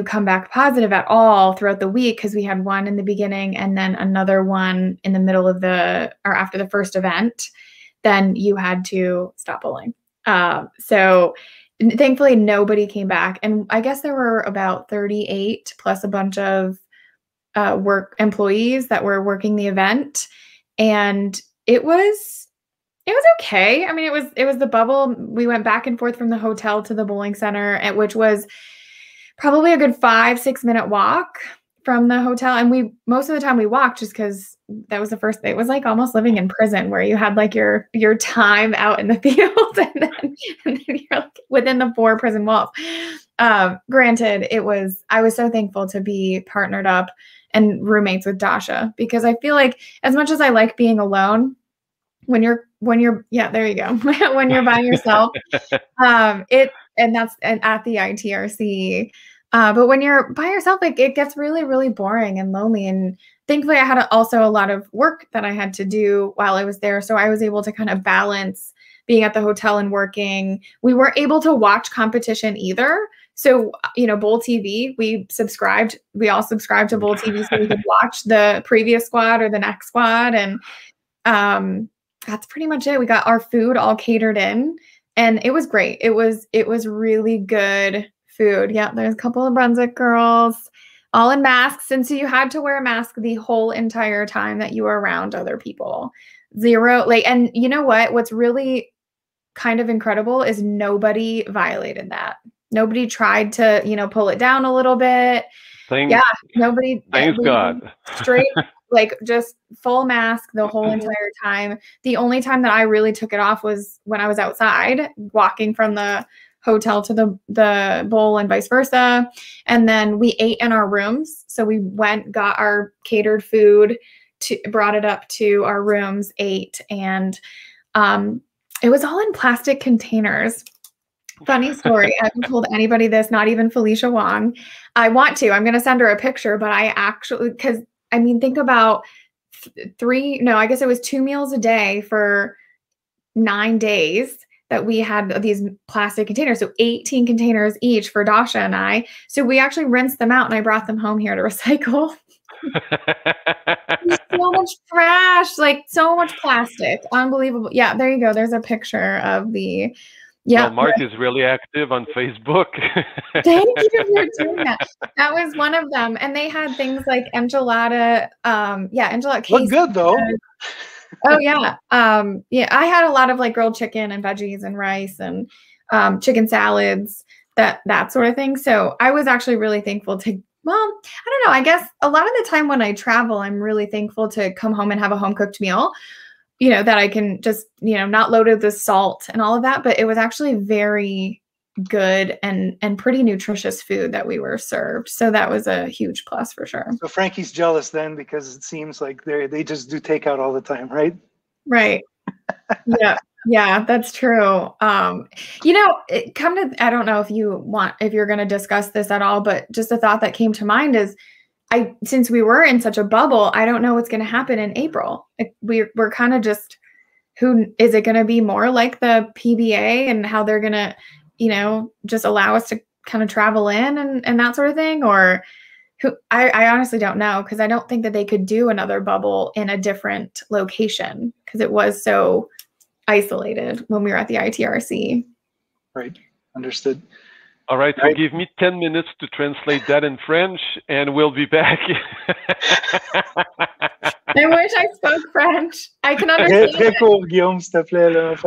S7: come back positive at all throughout the week, because we had one in the beginning and then another one in the middle of after the first event, then you had to stop bowling. So thankfully nobody came back. And I guess there were about 38 plus a bunch of work employees that were working the event. And it was okay. I mean, it was the bubble. We went back and forth from the hotel to the bowling center, which was probably a good 5-6 minute walk from the hotel. And most of the time we walked just because that was the first thing. It was like almost living in prison where you had like your time out in the field and then you're like within the 4 prison walls. Granted, I was so thankful to be partnered up and roommates with Dasha, because I feel like as much as I like being alone, when you're there you go. When you're by yourself, and that's at the ITRC. But when you're by yourself, like it gets really, really boring and lonely. And thankfully I had also a lot of work that I had to do while I was there. So I was able to kind of balance being at the hotel and working. We weren't able to watch competition either. So, Bowl TV, we all subscribed to Bowl TV so we could watch the previous squad or the next squad. And that's pretty much it. We got our food all catered in. And it was great. It was really good food. Yeah, there's a couple of Brunswick girls, all in masks. And so you had to wear a mask the whole entire time that you were around other people. And you know what? What's really kind of incredible is nobody violated that. Nobody tried to, pull it down a little bit. Nobody.
S1: Thanks God.
S7: Straight. Like just full mask the whole entire time. The only time that I really took it off was when I was outside walking from the hotel to the bowl and vice versa. And then we ate in our rooms. So we got our catered food, brought it up to our rooms, ate. And it was all in plastic containers. Funny story. I haven't told anybody this, not even Felicia Wong. I want to. I'm going to send her a picture, but I actually, because I mean, think about I guess it was 2 meals a day for 9 days that we had these plastic containers. So 18 containers each for Dasha and I. So we actually rinsed them out and I brought them home here to recycle. So much trash, like so much plastic. Unbelievable. Yeah, there you go. There's a picture of the. Yeah,
S1: well, Mark is really active on Facebook.
S7: Thank you for doing that. That was one of them, and they had things like enchilada. Enchilada.
S2: Look good though.
S7: Oh yeah, yeah. I had a lot of like grilled chicken and veggies and rice and chicken salads, that sort of thing. So I was actually really thankful to. Well, I don't know. I guess a lot of the time when I travel, I'm really thankful to come home and have a home cooked meal. You know, that I can just, not loaded with salt and all of that, but it was actually very good and pretty nutritious food that we were served. So that was a huge plus for sure.
S2: So Frankie's jealous then because it seems like they just do takeout all the time, right?
S7: Right. Yeah, that's true. I don't know if you're going to discuss this at all, but just a thought that came to mind is since we were in such a bubble, I don't know what's going to happen in April. We're kind of just, is it going to be more like the PBA and how they're going to, just allow us to kind of travel in and that sort of thing? Or I honestly don't know, because I don't think that they could do another bubble in a different location because it was so isolated when we were at the ITRC.
S2: Right. Understood.
S1: All right, so give me 10 minutes to translate that in French, and we'll be back.
S7: I wish I spoke French. I can understand.
S2: Très court, Guillaume, s'il te plaît. Là,
S1: je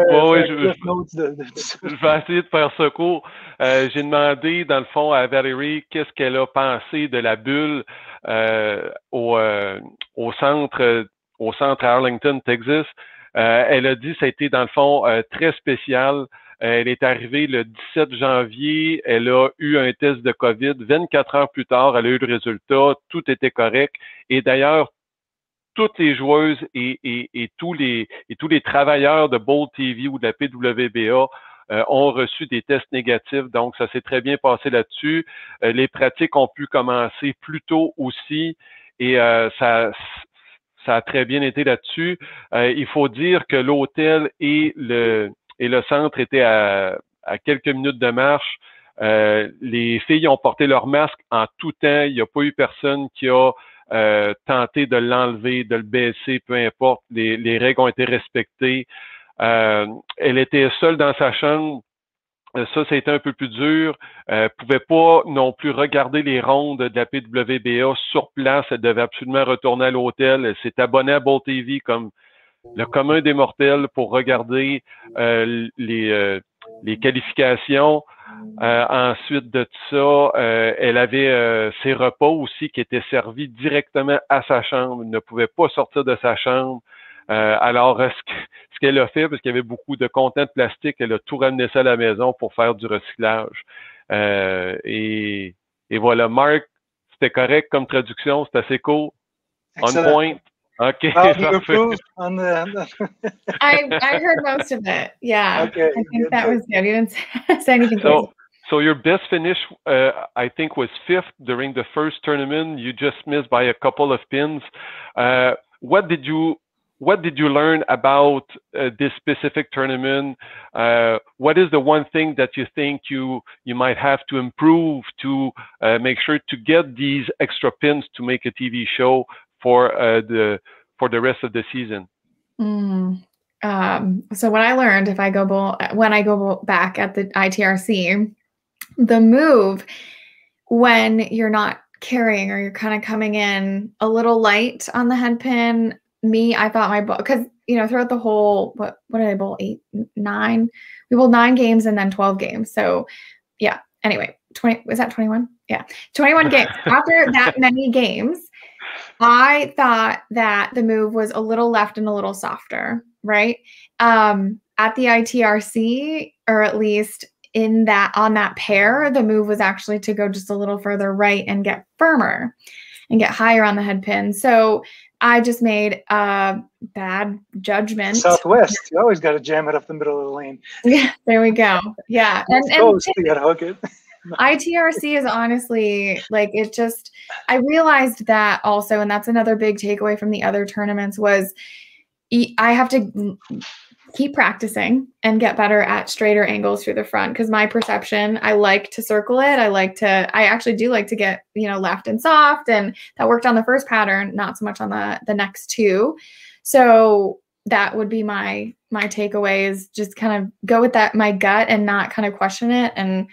S1: vais essayer de faire ça court. J'ai demandé, dans le fond, à Valérie qu'est-ce qu'elle a pensé de la bulle au centre Arlington, Texas. Elle a dit que ça a été, dans le fond, très spécial. Elle est arrivée le 17 janvier, elle a eu un test de COVID. 24 heures plus tard, elle a eu le résultat, tout était correct. Et d'ailleurs, toutes les joueuses et tous les travailleurs de Bold TV ou de la PWBA ont reçu des tests négatifs. Donc, ça s'est très bien passé là-dessus. Les pratiques ont pu commencer plus tôt aussi et ça a très bien été là-dessus. Il faut dire que l'hôtel et le centre étaient à quelques minutes de marche. Les filles ont porté leur masque en tout temps. Il n'y a pas eu personne qui a tenté de l'enlever, de le baisser, peu importe. Les règles ont été respectées. Elle était seule dans sa chambre. Ça a été un peu plus dur. Pouvait pas non plus regarder les rondes de la PWBA sur place. Elle devait absolument retourner à l'hôtel. Elle s'est abonnée à Bold TV comme le commun des mortels pour regarder les qualifications. Ensuite de ça, elle avait ses repas aussi qui étaient servis directement à sa chambre. Elle ne pouvait pas sortir de sa chambre. Alors, ce qu'elle a fait, parce qu'il y avait beaucoup de contenants de plastique, elle a tout ramené ça à la maison pour faire du recyclage. Et voilà, Marc, c'était correct comme traduction, c'est assez cool.
S2: Excellent.
S1: On point. Okay.
S2: I
S7: heard most of it. Yeah.
S2: Okay,
S7: I think
S2: good.
S7: that was good. You didn't say anything.
S1: So your best finish, I think, was 5th during the first tournament. You just missed by a couple of pins. What did you learn about this specific tournament? What is the one thing that you think you might have to improve to make sure to get these extra pins to make a TV show for the rest of the season?
S7: So what I learned when I go back at the ITRC, the move when you're not carrying or you're kind of coming in a little light on the head pin. I thought my ball, because throughout the whole what did I bowl? 8, 9? We bowled 9 games and then 12 games. So yeah. Anyway, 20 was that 21? Yeah, 21 games. After that many games, I thought that the move was a little left and a little softer, right? At the ITRC, or at least on that pair, the move was actually to go just a little further right and get firmer and get higher on the head pin. So I just made a bad judgment.
S2: Southwest, you always got to jam it up the middle of the lane.
S7: Yeah, there we go. Yeah.
S2: And you got to hook it.
S7: ITRC is honestly like it just, I realized that also, and that's another big takeaway from the other tournaments was I have to keep practicing and get better at straighter angles through the front because my perception, I like to circle it. I actually do like to get, left and soft, and that worked on the first pattern, not so much on the next two. So that would be my takeaway is just kind of go with that, my gut, and not kind of question it, and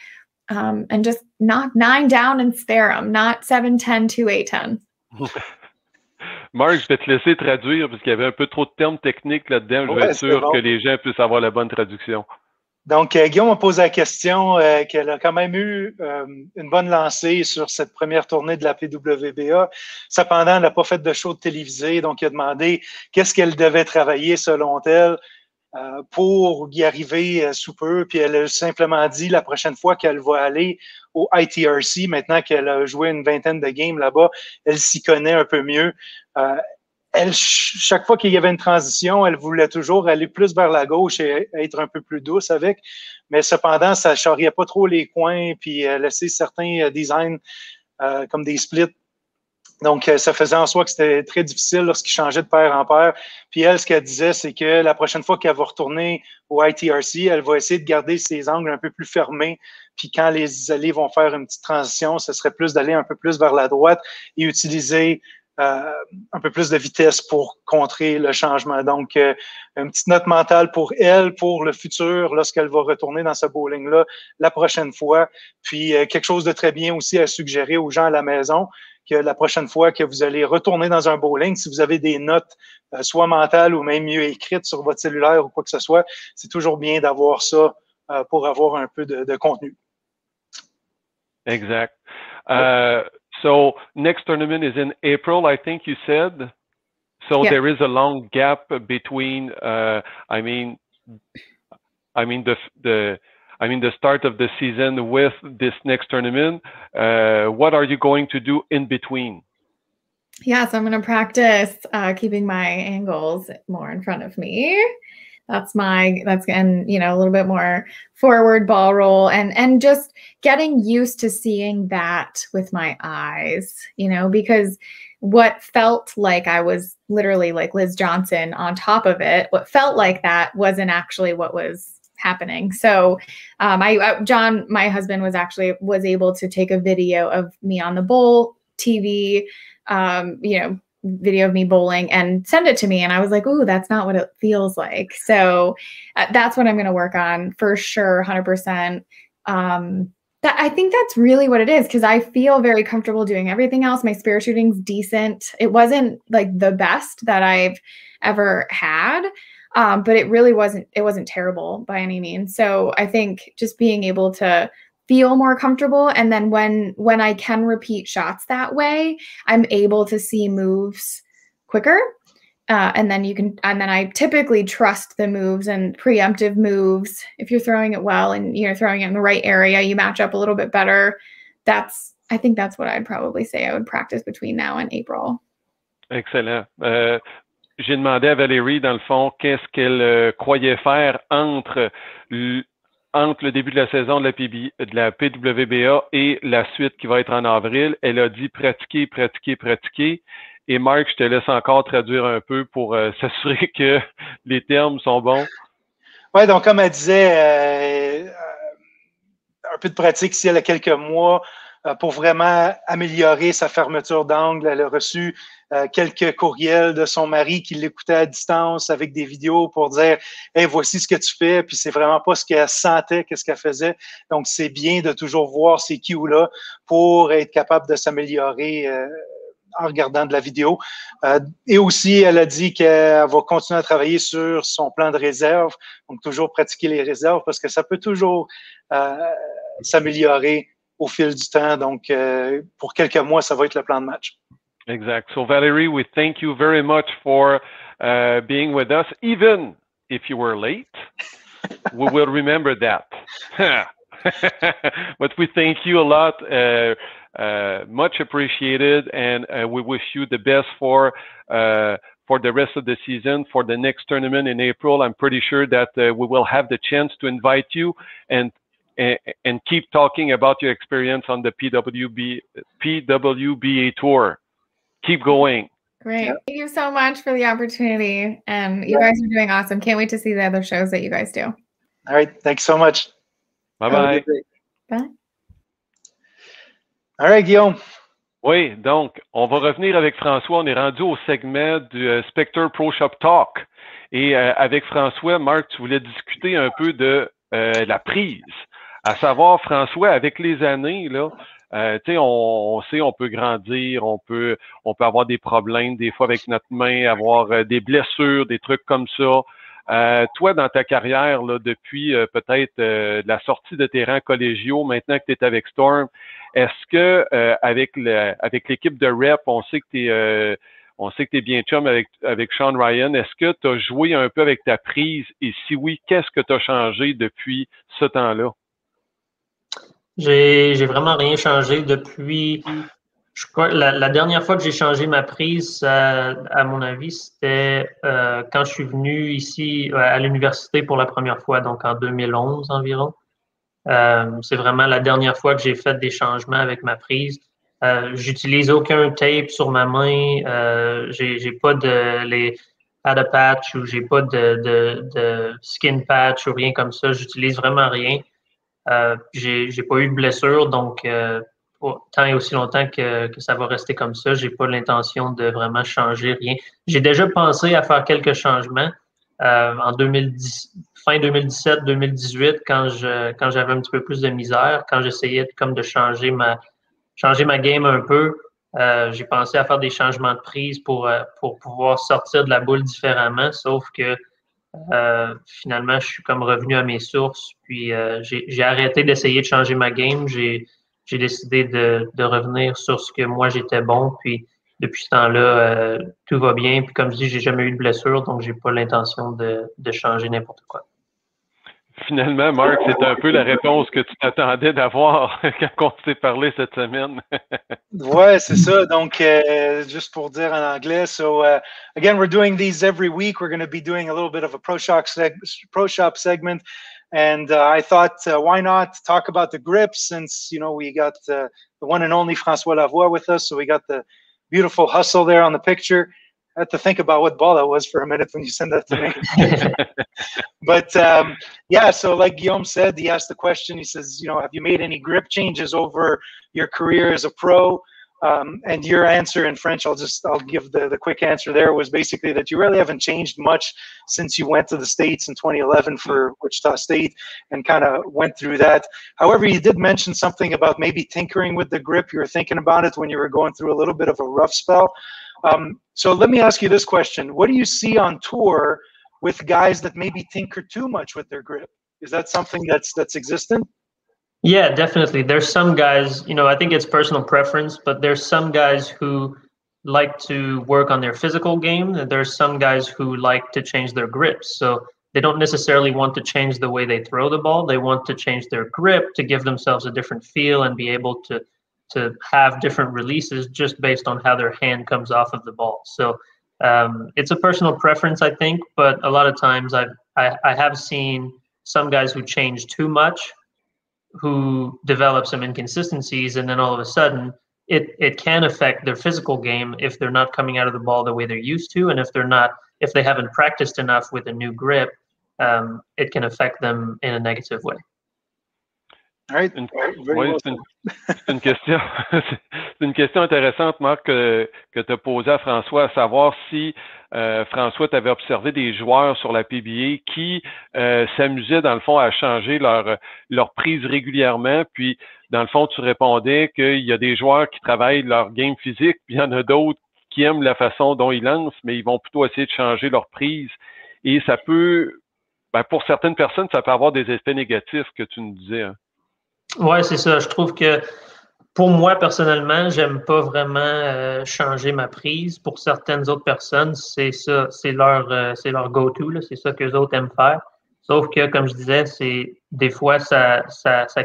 S7: just knock 9 down and spare them, not 7, 10, 2, 8, 10.
S1: Marc, je vais te laisser traduire parce qu'il y avait un peu trop de termes techniques là-dedans. Je veux être sûr que les gens puissent avoir la bonne traduction.
S2: Donc, Guillaume a posé la question qu'elle a quand même eu une bonne lancée sur cette première tournée de la PWBA. Cependant, elle n'a pas fait de show de télévisé, donc il a demandé qu'est-ce qu'elle devait travailler selon elle pour y arriver sous peu. Puis elle a simplement dit la prochaine fois qu'elle va aller au ITRC, maintenant qu'elle a joué une vingtaine de games là-bas, elle s'y connaît un peu mieux. Chaque fois qu'il y avait une transition, elle voulait toujours aller plus vers la gauche et être un peu plus douce avec, mais cependant, ça ne charriait pas trop les coins puis laisser certains designs comme des splits. Donc, ça faisait en soi que c'était très difficile lorsqu'il changeait de paire en paire. Puis elle, ce qu'elle disait, c'est que la prochaine fois qu'elle va retourner au ITRC, elle va essayer de garder ses angles un peu plus fermés. Puis quand les allées vont faire une petite transition, ce serait plus d'aller un peu plus vers la droite et utiliser un peu plus de vitesse pour contrer le changement. Donc, une petite note mentale pour elle, pour le futur, lorsqu'elle va retourner dans ce bowling-là la prochaine fois. Puis, quelque chose de très bien aussi à suggérer aux gens à la maison, que la prochaine fois que vous allez retourner dans un bowling, si vous avez des notes, soit mentales ou même mieux écrites sur votre cellulaire ou quoi que ce soit, c'est toujours bien d'avoir ça pour avoir un peu de contenu.
S1: Exact. So next tournament is in April, I think you said. So
S7: yeah.
S1: There is a long gap between, the start of the season with this next tournament. What are you going to do in between?
S7: Yeah, so I'm going to practice keeping my angles more in front of me. That's and a little bit more forward ball roll and just getting used to seeing that with my eyes, because what felt like I was literally like Liz Johnson on top of it, what felt like that wasn't actually what was happening. So John, my husband, was able to take a video of me on the bowl TV, video of me bowling and send it to me. And I was like, ooh, that's not what it feels like. So that's what I'm going to work on for sure. 100%. I think that's really what it is. Cause I feel very comfortable doing everything else. My spear shooting's decent. It wasn't like the best that I've ever had. But it really wasn't terrible by any means. So I think just being able to feel more comfortable. And then when I can repeat shots that way, I'm able to see moves quicker. And then I typically trust the moves and preemptive moves. If you're throwing it well and you're throwing it in the right area, you match up a little bit better. I think that's what I'd probably say I would practice between now and April.
S1: Excellent. J'ai demandé à Valérie, dans le fond, qu'est-ce qu'elle croyait faire entre le début de la saison de la PWBA et la suite qui va être en avril. Elle a dit pratiquer, pratiquer, pratiquer. Et Marc, je te laisse encore traduire un peu pour s'assurer que les termes sont bons.
S2: Oui, donc comme elle disait, un peu de pratique ici, elle a quelques mois pour vraiment améliorer sa fermeture d'angle. Elle a reçu quelques courriels de son mari qui l'écoutait à distance avec des vidéos pour dire « Hey, voici ce que tu fais », puis c'est vraiment pas ce qu'elle sentait, qu'est-ce qu'elle faisait. Donc, c'est bien de toujours voir ces cues-là pour être capable de s'améliorer en regardant de la vidéo. Et aussi, elle a dit qu'elle va continuer à travailler sur son plan de réserve, donc toujours pratiquer les réserves parce que ça peut toujours s'améliorer au fil du temps. Donc, pour quelques mois, ça va être le plan de match.
S1: Exact. So, Valerie, we thank you very much for being with us. Even if you were late, we will remember that. But we thank you a lot. Much appreciated, and we wish you the best for the rest of the season, for the next tournament in April. I'm pretty sure that we will have the chance to invite you and keep talking about your experience on the PWBA Tour. Keep going.
S7: Great. Yep. Thank you so much for the opportunity. And you guys are doing awesome. Can't wait to see the other shows that you guys do.
S2: All right. Thanks so much.
S1: Bye-bye.
S7: Bye.
S2: All right, Guillaume.
S1: Oui, donc, on va revenir avec François. On est rendu au segment du Spectre Pro Shop Talk. Et avec François, Marc, tu voulais discuter un peu de la prise. À savoir, François, avec les années, là, tu sais, on sait, on peut grandir, on peut avoir des problèmes, des fois avec notre main, avoir des blessures, des trucs comme ça. Toi, dans ta carrière, là, depuis peut-être la sortie de tes rangs collégiaux, maintenant que tu es avec Storm, est-ce que avec l'équipe de Rep, on sait que tu es bien chum avec Sean Ryan, est-ce que tu as joué un peu avec ta prise? Et si oui, qu'est-ce que tu as changé depuis ce temps-là?
S6: J'ai vraiment rien changé depuis. Je crois la dernière fois que j'ai changé ma prise, à mon avis, c'était quand je suis venu ici à l'université pour la première fois, donc en 2011 environ. C'est vraiment la dernière fois que j'ai fait des changements avec ma prise. J'utilise aucun tape sur ma main. J'ai pas les pad patch ou j'ai pas de skin patch ou rien comme ça. J'utilise vraiment rien. J'ai pas eu de blessure, donc tant et aussi longtemps que ça va rester comme ça, j'ai pas l'intention de vraiment changer rien. J'ai déjà pensé à faire quelques changements en fin 2017-2018, quand j'avais un petit peu plus de misère, quand j'essayais de changer ma game un peu. J'ai pensé à faire des changements de prise pour pouvoir sortir de la boule différemment, sauf que finalement, je suis comme revenu à mes sources, puis j'ai arrêté d'essayer de changer ma game. J'ai décidé de revenir sur ce que moi j'étais bon, puis depuis ce temps-là, tout va bien. Puis comme je dis, j'ai jamais eu de blessure, donc j'ai pas l'intention de changer n'importe quoi.
S1: Finalement, Marc, c'est un peu la réponse que tu t'attendais d'avoir quand on s'est parlé cette semaine.
S2: Ouais, c'est ça. Donc, juste pour dire en anglais, so again, we're doing these every week. We're going to be doing a little bit of a Pro Shop segment. And I thought, why not talk about the grips, since, you know, we got the one and only François Lavoie with us. So we got the beautiful hustle there on the picture. I had to think about what ball that was for a minute when you sent that to me. But yeah, so like Guillaume said, he asked the question, he says, you know, have you made any grip changes over your career as a pro? And your answer in French, I'll give the quick answer there, was basically that you really haven't changed much since you went to the States in 2011 for Wichita State and kind of went through that. However, you did mention something about maybe tinkering with the grip. You were thinking about it when you were going through a little bit of a rough spell. So let me ask you this question. What do you see on tour with guys that maybe tinker too much with their grip? Is that something that's existent?
S6: Yeah, definitely. There's some guys, you know, I think it's personal preference, but there's some guys who like to work on their physical game, and there's some guys who like to change their grips. So they don't necessarily want to change the way they throw the ball. They want to change their grip to give themselves a different feel and be able to have different releases just based on how their hand comes off of the ball. So it's a personal preference, I think, but a lot of times I have seen some guys who change too much, who develop some inconsistencies, and then all of a sudden it can affect their physical game if they're not coming out of the ball the way they're used to, and if they haven't practiced enough with a new grip, it can affect them in a negative way.
S2: Right.
S1: C'est une question intéressante, Marc, que tu as posée à François, à savoir si François, tu avais observé des joueurs sur la PBA qui s'amusaient, dans le fond, à changer leur prise régulièrement. Puis, dans le fond, tu répondais qu'il y a des joueurs qui travaillent leur game physique, puis il y en a d'autres qui aiment la façon dont ils lancent, mais ils vont plutôt essayer de changer leur prise. Et ça peut, pour certaines personnes, ça peut avoir des effets négatifs que tu nous disais. Hein.
S6: Ouais, c'est ça. Je trouve que pour moi, personnellement, j'aime pas vraiment changer ma prise. Pour certaines autres personnes, c'est ça, c'est leur go-to, c'est ça qu'eux autres aiment faire. Sauf que, comme je disais, des fois, ça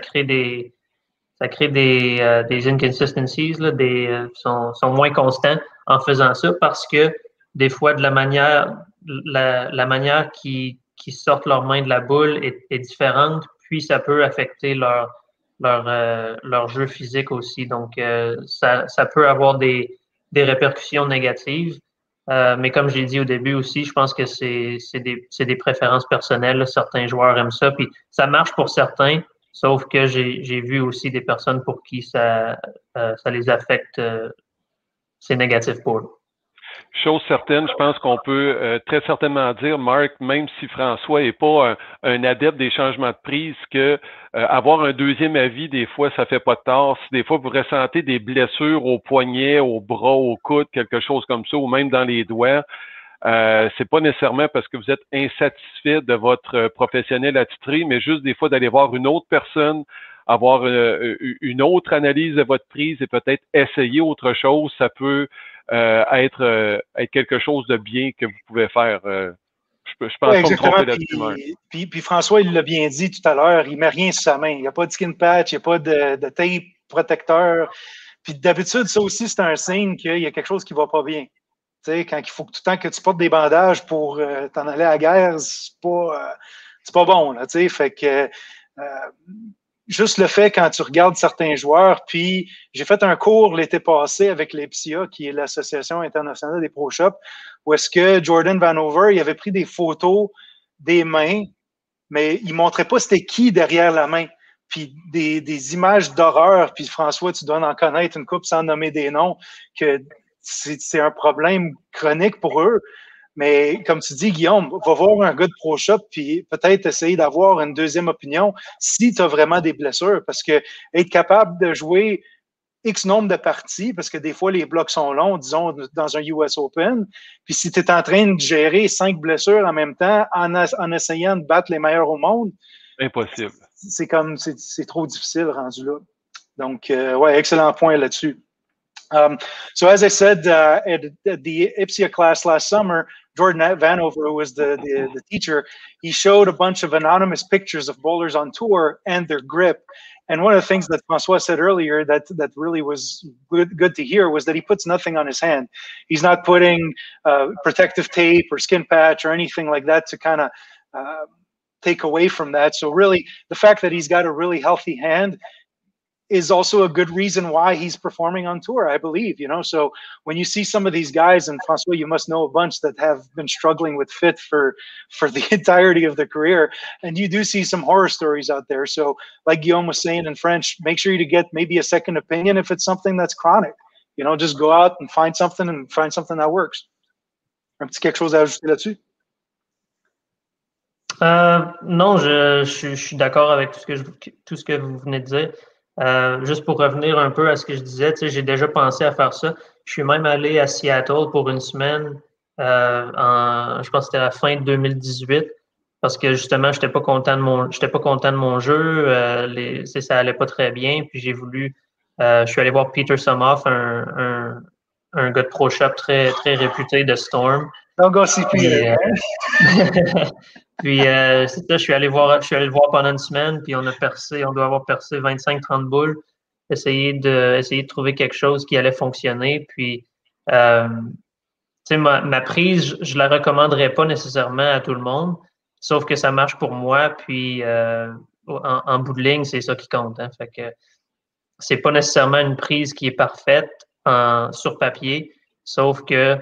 S6: crée des inconsistencies, là, sont moins constants en faisant ça parce que des fois, de la manière qui sortent leurs mains de la boule est différente, puis ça peut affecter leur jeu physique aussi. Donc, ça peut avoir des répercussions négatives. Mais comme j'ai dit au début aussi, je pense que c'est des préférences personnelles, là. Certains joueurs aiment ça, puis ça marche pour certains, sauf que j'ai vu aussi des personnes pour qui ça les affecte, c'est négatif pour eux.
S1: Chose certaine, je pense qu'on peut très certainement dire, Marc, même si François n'est pas un adepte des changements de prise, que avoir un deuxième avis, des fois, ça fait pas de tort. Si des fois vous ressentez des blessures au poignet, au bras, au coude, quelque chose comme ça, ou même dans les doigts, c'est pas nécessairement parce que vous êtes insatisfait de votre professionnel attitré, mais juste des fois d'aller voir une autre personne, avoir une autre analyse de votre prise et peut-être essayer autre chose, ça peut être quelque chose de bien que vous pouvez faire. Je pense pas me tromper là-dessus.
S2: Puis François, il l'a bien dit tout à l'heure, il met rien sur sa main. Il n'y a pas de skin patch, il n'y a pas de tape protecteur. Puis d'habitude, ça aussi, c'est un signe qu'il y a quelque chose qui ne va pas bien. Tu sais, quand il faut tout le temps que tu portes des bandages pour t'en aller à la guerre, c'est pas bon, là, tu sais. Fait que juste le fait quand tu regardes certains joueurs, puis j'ai fait un cours l'été passé avec l'EPSIA, qui est l'Association internationale des Pro Shops, où est-ce que Jordan Vanover, il avait pris des photos des mains, mais il montrait pas c'était qui derrière la main. Puis des images d'horreur, puis François, tu dois en connaître une couple sans nommer des noms, que c'est un problème chronique pour eux. Mais comme tu dis, Guillaume, va voir un gars de Pro Shop puis peut-être essayer d'avoir une deuxième opinion si tu as vraiment des blessures. Parce que être capable de jouer X nombre de parties, parce que des fois, les blocs sont longs, disons, dans un US Open, puis si tu es en train de gérer 5 blessures en même temps en essayant de battre les meilleurs au monde,
S1: impossible.
S2: C'est trop difficile rendu là. Donc, ouais, excellent point là-dessus. So as I said at the IPSIA class last summer, Jordan Vanover, who was the teacher, he showed a bunch of anonymous pictures of bowlers on tour and their grip. And one of the things that Francois said earlier that really was good to hear was that he puts nothing on his hand. He's not putting protective tape or skin patch or anything like that to kind of take away from that. So really, the fact that he's got a really healthy hand is also a good reason why he's performing on tour, I believe, you know. So when you see some of these guys, and Francois, you must know a bunch that have been struggling with fit for the entirety of their career, and you do see some horror stories out there. So like Guillaume was saying in French, make sure you get maybe a second opinion if it's something that's chronic. You know, just go out and find something that works. Un petit quelque chose à ajouter là-dessus?
S6: Non, je suis d'accord avec tout ce que vous venez de dire. Juste pour revenir un peu à ce que je disais, j'ai déjà pensé à faire ça. Je suis même allé à Seattle pour une semaine, je pense que c'était à la fin de 2018, parce que justement, j'étais pas content de mon jeu, ça allait pas très bien, puis je suis allé voir Peter Somoff, un gars de Pro Shop très, très réputé de Storm.
S2: Don't go see Peter.
S6: Puis c'est ça, je suis allé le voir pendant une semaine, puis on doit avoir percé 25-30 boules, essayer de trouver quelque chose qui allait fonctionner. Puis tu sais, ma prise, je la recommanderais pas nécessairement à tout le monde, sauf que ça marche pour moi, puis en bout de ligne, c'est ça qui compte. Hein. Fait que c'est pas nécessairement une prise qui est parfaite sur papier, sauf que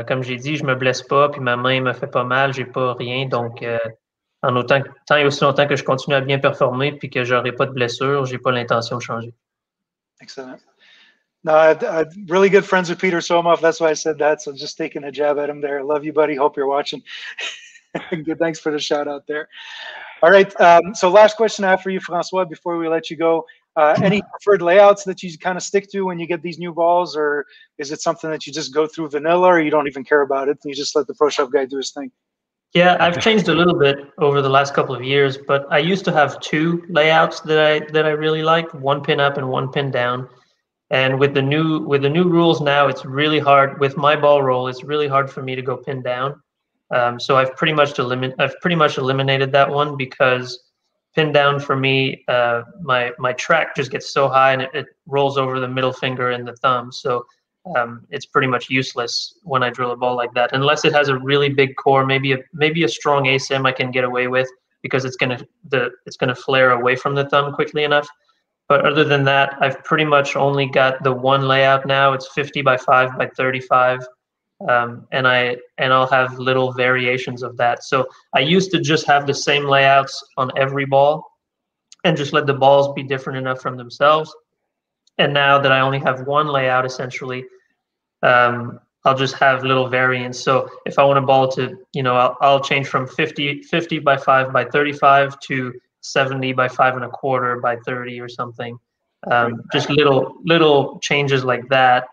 S6: comme j'ai dit, je me blesse pas, puis ma main me fait pas mal, j'ai pas rien. Donc, tant et aussi longtemps que je continue à bien performer, puis que j'aurai pas de blessure, j'ai pas l'intention de changer.
S2: Excellent. No, really good friends with Peter Somoff. That's why I said that. So just taking a jab at him there. Love you, buddy. Hope you're watching. Good. Thanks for the shout out there. All right. So last question I have for you, Francois, before we let you go. Any preferred layouts that you kind of stick to when you get these new balls, or is it something that you just go through vanilla, or you don't even care about it and you just let the Pro Shop guy do his thing?
S6: Yeah, I've changed a little bit over the last couple of years, but I used to have 2 layouts that I really liked, 1 pin up and 1 pin down. And with the new rules now, it's really hard with my ball roll. It's really hard for me to go pin down. So I've pretty much eliminated that one because pin down for me, my track just gets so high and it rolls over the middle finger and the thumb. So it's pretty much useless when I drill a ball like that, unless it has a really big core. Maybe a strong ASIM I can get away with because it's gonna flare away from the thumb quickly enough. But other than that, I've pretty much only got the one layout now. It's 50 by 5 by 35. And I'll have little variations of that. So I used to just have the same layouts on every ball and just let the balls be different enough from themselves. And now that I only have one layout, essentially, I'll just have little variants. So if I want a ball to, I'll change from 50 by 5 by 35 to 70 by 5 1/4 by 30 or something. Just little changes like that.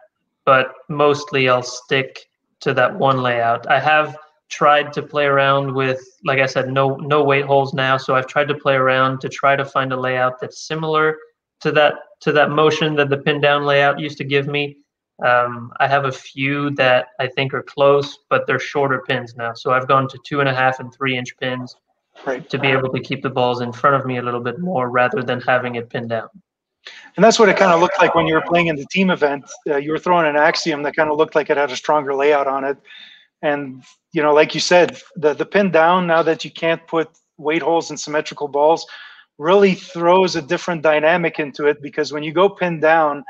S6: But mostly I'll stick to that one layout. I have tried to play around with, like I said, no weight holes now. So I've tried to play around to try to find a layout that's similar to that motion that the pin down layout used to give me. I have a few that I think are close, but they're shorter pins now. So I've gone to 2.5 and 3 inch pins to be able to keep the balls in front of me a little bit more rather than having it pinned down.
S2: And that's what it kind of looked like when you were playing in the team event. You were throwing an Axiom that kind of looked like it had a stronger layout on it. And, like you said, the pin down, now that you can't put weight holes in symmetrical balls, really throws a different dynamic into it, because when you go pin down,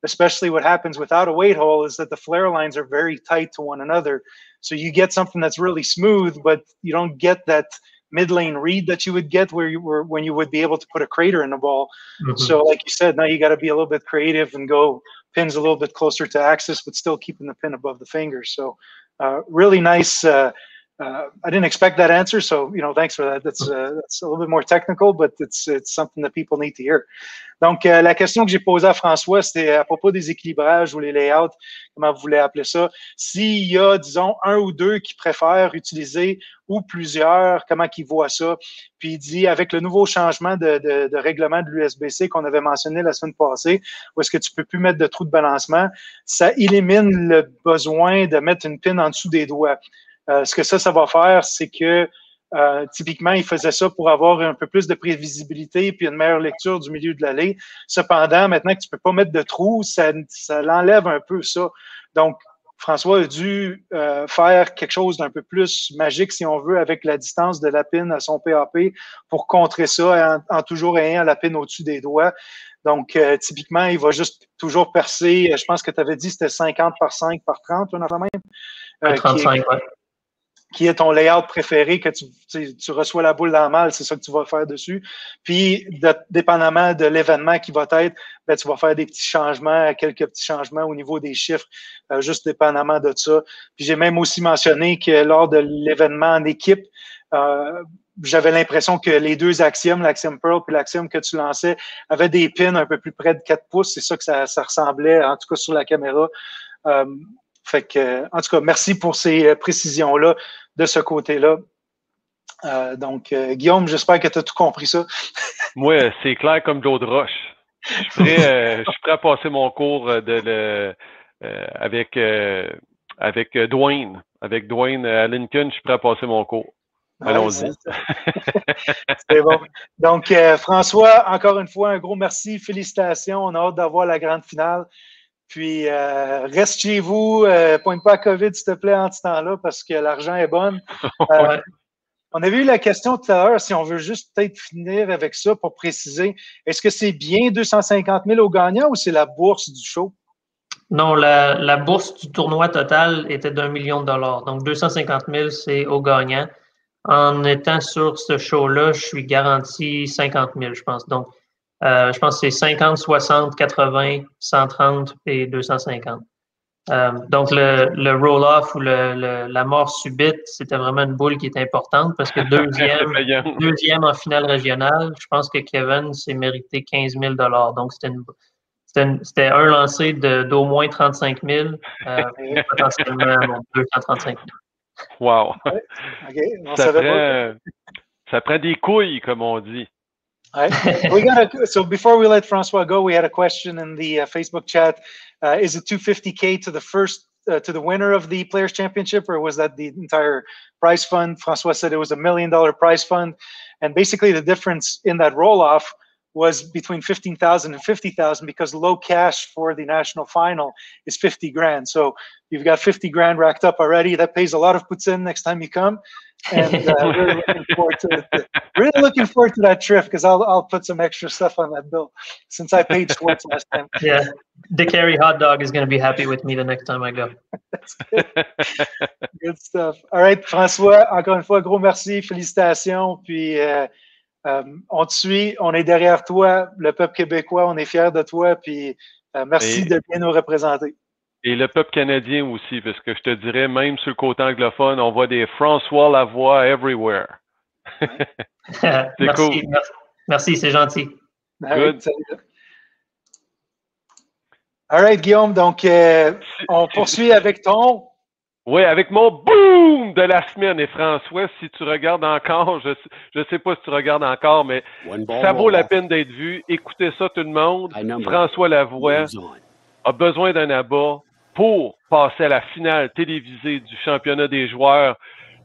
S2: especially what happens without a weight hole is that the flare lines are very tight to one another. So you get something that's really smooth, but you don't get that mid-lane read that you would get when you would be able to put a crater in the ball. Mm-hmm. So like you said, now you got to be a little bit creative and go pins a little bit closer to axis, but still keeping the pin above the finger. So really nice. I didn't expect that answer, so thanks for that. That's a little bit more technical, but it's something that people need to hear. Donc, la question que j'ai posée à François, c'était à propos des équilibrages ou les layouts, comment vous voulez appeler ça. S'il y a, disons, un ou deux qui préfèrent utiliser, ou plusieurs, comment qu'ils voient ça. Puis il dit, avec le nouveau changement de règlement de l'USBC qu'on avait mentionné la semaine passée, où est-ce que tu peux plus mettre de trou de balancement, ça élimine le besoin de mettre une pin en dessous des doigts. Ce que ça va faire, c'est que typiquement, il faisait ça pour avoir un peu plus de prévisibilité puis une meilleure lecture du milieu de l'allée. Cependant, maintenant que tu ne peux pas mettre de trou, ça l'enlève un peu ça. Donc, François a dû faire quelque chose d'un peu plus magique, si on veut, avec la distance de la pin à son PAP pour contrer ça en toujours ayant la pin au-dessus des doigts. Donc, typiquement, il va juste toujours percer. Je pense que tu avais dit que c'était 50 par 5 par 30, un enfant même.
S6: 35, oui.
S2: Qui est ton layout préféré, que tu reçois la boule dans la malle, c'est ça que tu vas faire dessus. Puis, dépendamment de l'événement qui va être, ben, tu vas faire des petits changements, quelques petits changements au niveau des chiffres, juste dépendamment de ça. Puis, j'ai même aussi mentionné que lors de l'événement en équipe, j'avais l'impression que les deux axiomes, l'Axiom Pearl puis l'Axiom que tu lançais, avaient des pins un peu plus près de 4 pouces. C'est ça que ça ressemblait, en tout cas sur la caméra. Fait que, en tout cas, merci pour ces précisions-là de ce côté-là. Donc, Guillaume, j'espère que tu as tout compris ça.
S1: Moi, c'est clair comme de l'eau de roche. Je suis prêt à passer mon cours avec Dwayne. Avec Dwayne à Lincoln, je suis prêt à passer mon cours. Allons-y.
S2: C'est bon. Donc, François, encore une fois, un gros merci. Félicitations. On a hâte d'avoir la grande finale. Puis, reste chez vous, pointe pas à COVID, s'il te plaît, en ce temps-là, parce que l'argent est bon. On avait eu la question tout à l'heure, si on veut juste peut-être finir avec ça pour préciser, est-ce que c'est bien 250 000 au gagnant ou c'est la bourse du show?
S6: Non, la bourse du tournoi total était d'1 million de dollars. Donc, 250 000, c'est au gagnant. En étant sur ce show-là, je suis garanti 50 000, je pense. Donc, je pense que c'est 50, 60, 80, 130 et 250. Donc, le roll-off ou la mort subite, c'était vraiment une boule qui était importante parce que deuxième en finale régionale, je pense que Kevin s'est mérité 15 000 $. Donc, c'était un lancé d'au moins 35 000, potentiellement 235 000.
S1: Wow!
S2: Okay.
S1: Ça prend des couilles, comme on dit.
S2: Right. So before we let Francois go, we had a question in the Facebook chat. Is it $250K to the first to the winner of the Players Championship, or was that the entire prize fund? Francois said it was $1 million prize fund. And basically the difference in that roll-off was between 15,000 and 50,000 because low cash for the national final is 50 grand. So you've got 50 grand racked up already. That pays a lot of poutine next time you come. And really looking forward to that trip because I'll put some extra stuff on that bill since I paid Schwartz last time.
S6: Yeah, Dick Harry Hot Dog is going to be happy with me the next time I go.
S2: That's good. Good stuff. All right, François, encore une fois, gros merci, félicitations. Puis on te suit, on est derrière toi, le peuple québécois, on est fiers de toi. Puis merci de bien nous représenter.
S1: Et le peuple canadien aussi, parce que je te dirais, même sur le côté anglophone, on voit des François Lavoie everywhere.
S6: C'est cool. Merci, c'est gentil.
S2: Good. All right, Guillaume, donc on poursuit avec ton...
S1: Oui, avec mon boom de la semaine. Et François, si tu regardes encore, je ne sais pas si tu regardes encore, mais ça vaut la peine d'être vu. Écoutez ça, tout le monde. François Lavoie a besoin d'un abat pour passer à la finale télévisée du championnat des joueurs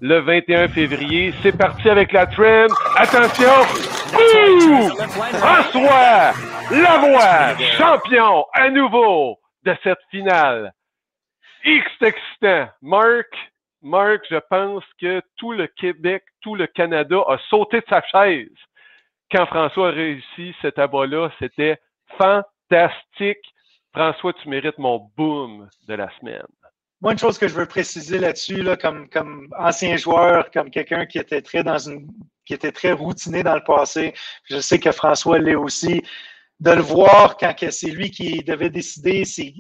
S1: le 21 février. C'est parti avec la trend. Attention! François Lavoie, champion à nouveau de cette finale. Excitant. Marc, je pense que tout le Québec, tout le Canada a sauté de sa chaise quand François a réussi cet abat-là. C'était fantastique. François, tu mérites mon boom de la semaine.
S2: Moi, une chose que je veux préciser là-dessus, là, comme ancien joueur, comme quelqu'un qui était très routiné dans le passé, je sais que François l'est aussi, de le voir quand c'est lui qui devait décider, c'est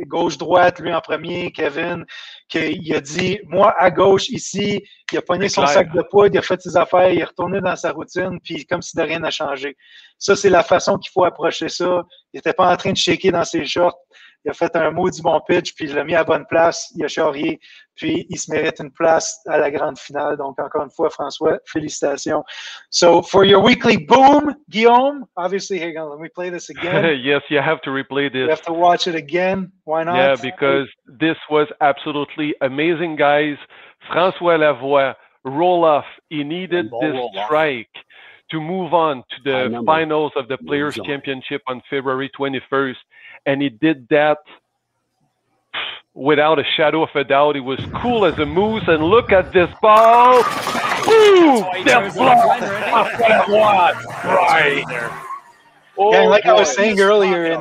S2: gauche-droite, lui en premier, Kevin, qu'il a dit, moi, à gauche, ici, il a pogné son sac de poudre, il a fait ses affaires, il est retourné dans sa routine, puis comme si de rien n'a changé. Ça, c'est la façon qu'il faut approcher ça. Il n'était pas en train de shaker dans ses shorts. Il a fait un maudit bon pitch, puis il l'a mis à la bonne place, il a charrié, puis il se mérite une place à la grande finale. Donc, encore une fois, François, félicitations. So, for your weekly boom, Guillaume, obviously, hang on, let me play this again.
S1: Yes, you have to replay this.
S2: You have to watch it again. Why not?
S1: Yeah, because this was absolutely amazing, guys. François Lavoie, roll-off. He needed this strike to move on to the finals of the Players' Championship on February 21st. And he did that without a shadow of a doubt. He was cool as a moose. And look at this ball. Boom! That's right.
S2: Yeah, like I was saying earlier,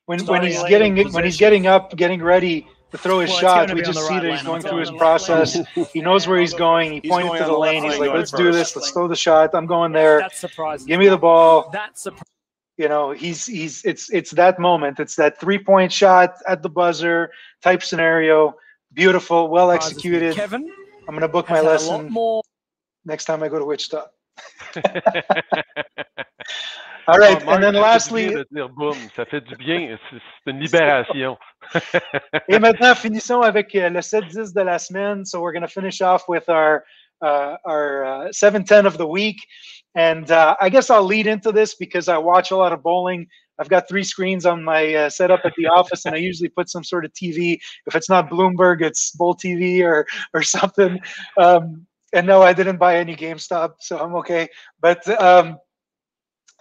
S2: when he's getting up, getting ready to throw his shot, we just see that he's going through his process. He knows where he's going. He pointed to the lane. He's like, "Let's do this. Let's throw the shot. I'm going there. Give me the ball." You know, it's that moment. It's that 3-point shot at the buzzer type scenario. Beautiful, well executed.
S8: Kevin,
S2: I'm going to book my lesson next time I go to Wichita. All right, and then lastly...
S1: Boom, ça fait du bien, c'est une libération.
S2: Et maintenant, finissons avec le 7-10 de la semaine. So we're going to finish off with our 7-10 of the week. And I guess I'll lead into this because I watch a lot of bowling. I've got 3 screens on my setup at the office, and I usually put some sort of TV. If it's not Bloomberg, it's Bowl TV or something. And no, I didn't buy any GameStop, so I'm okay. But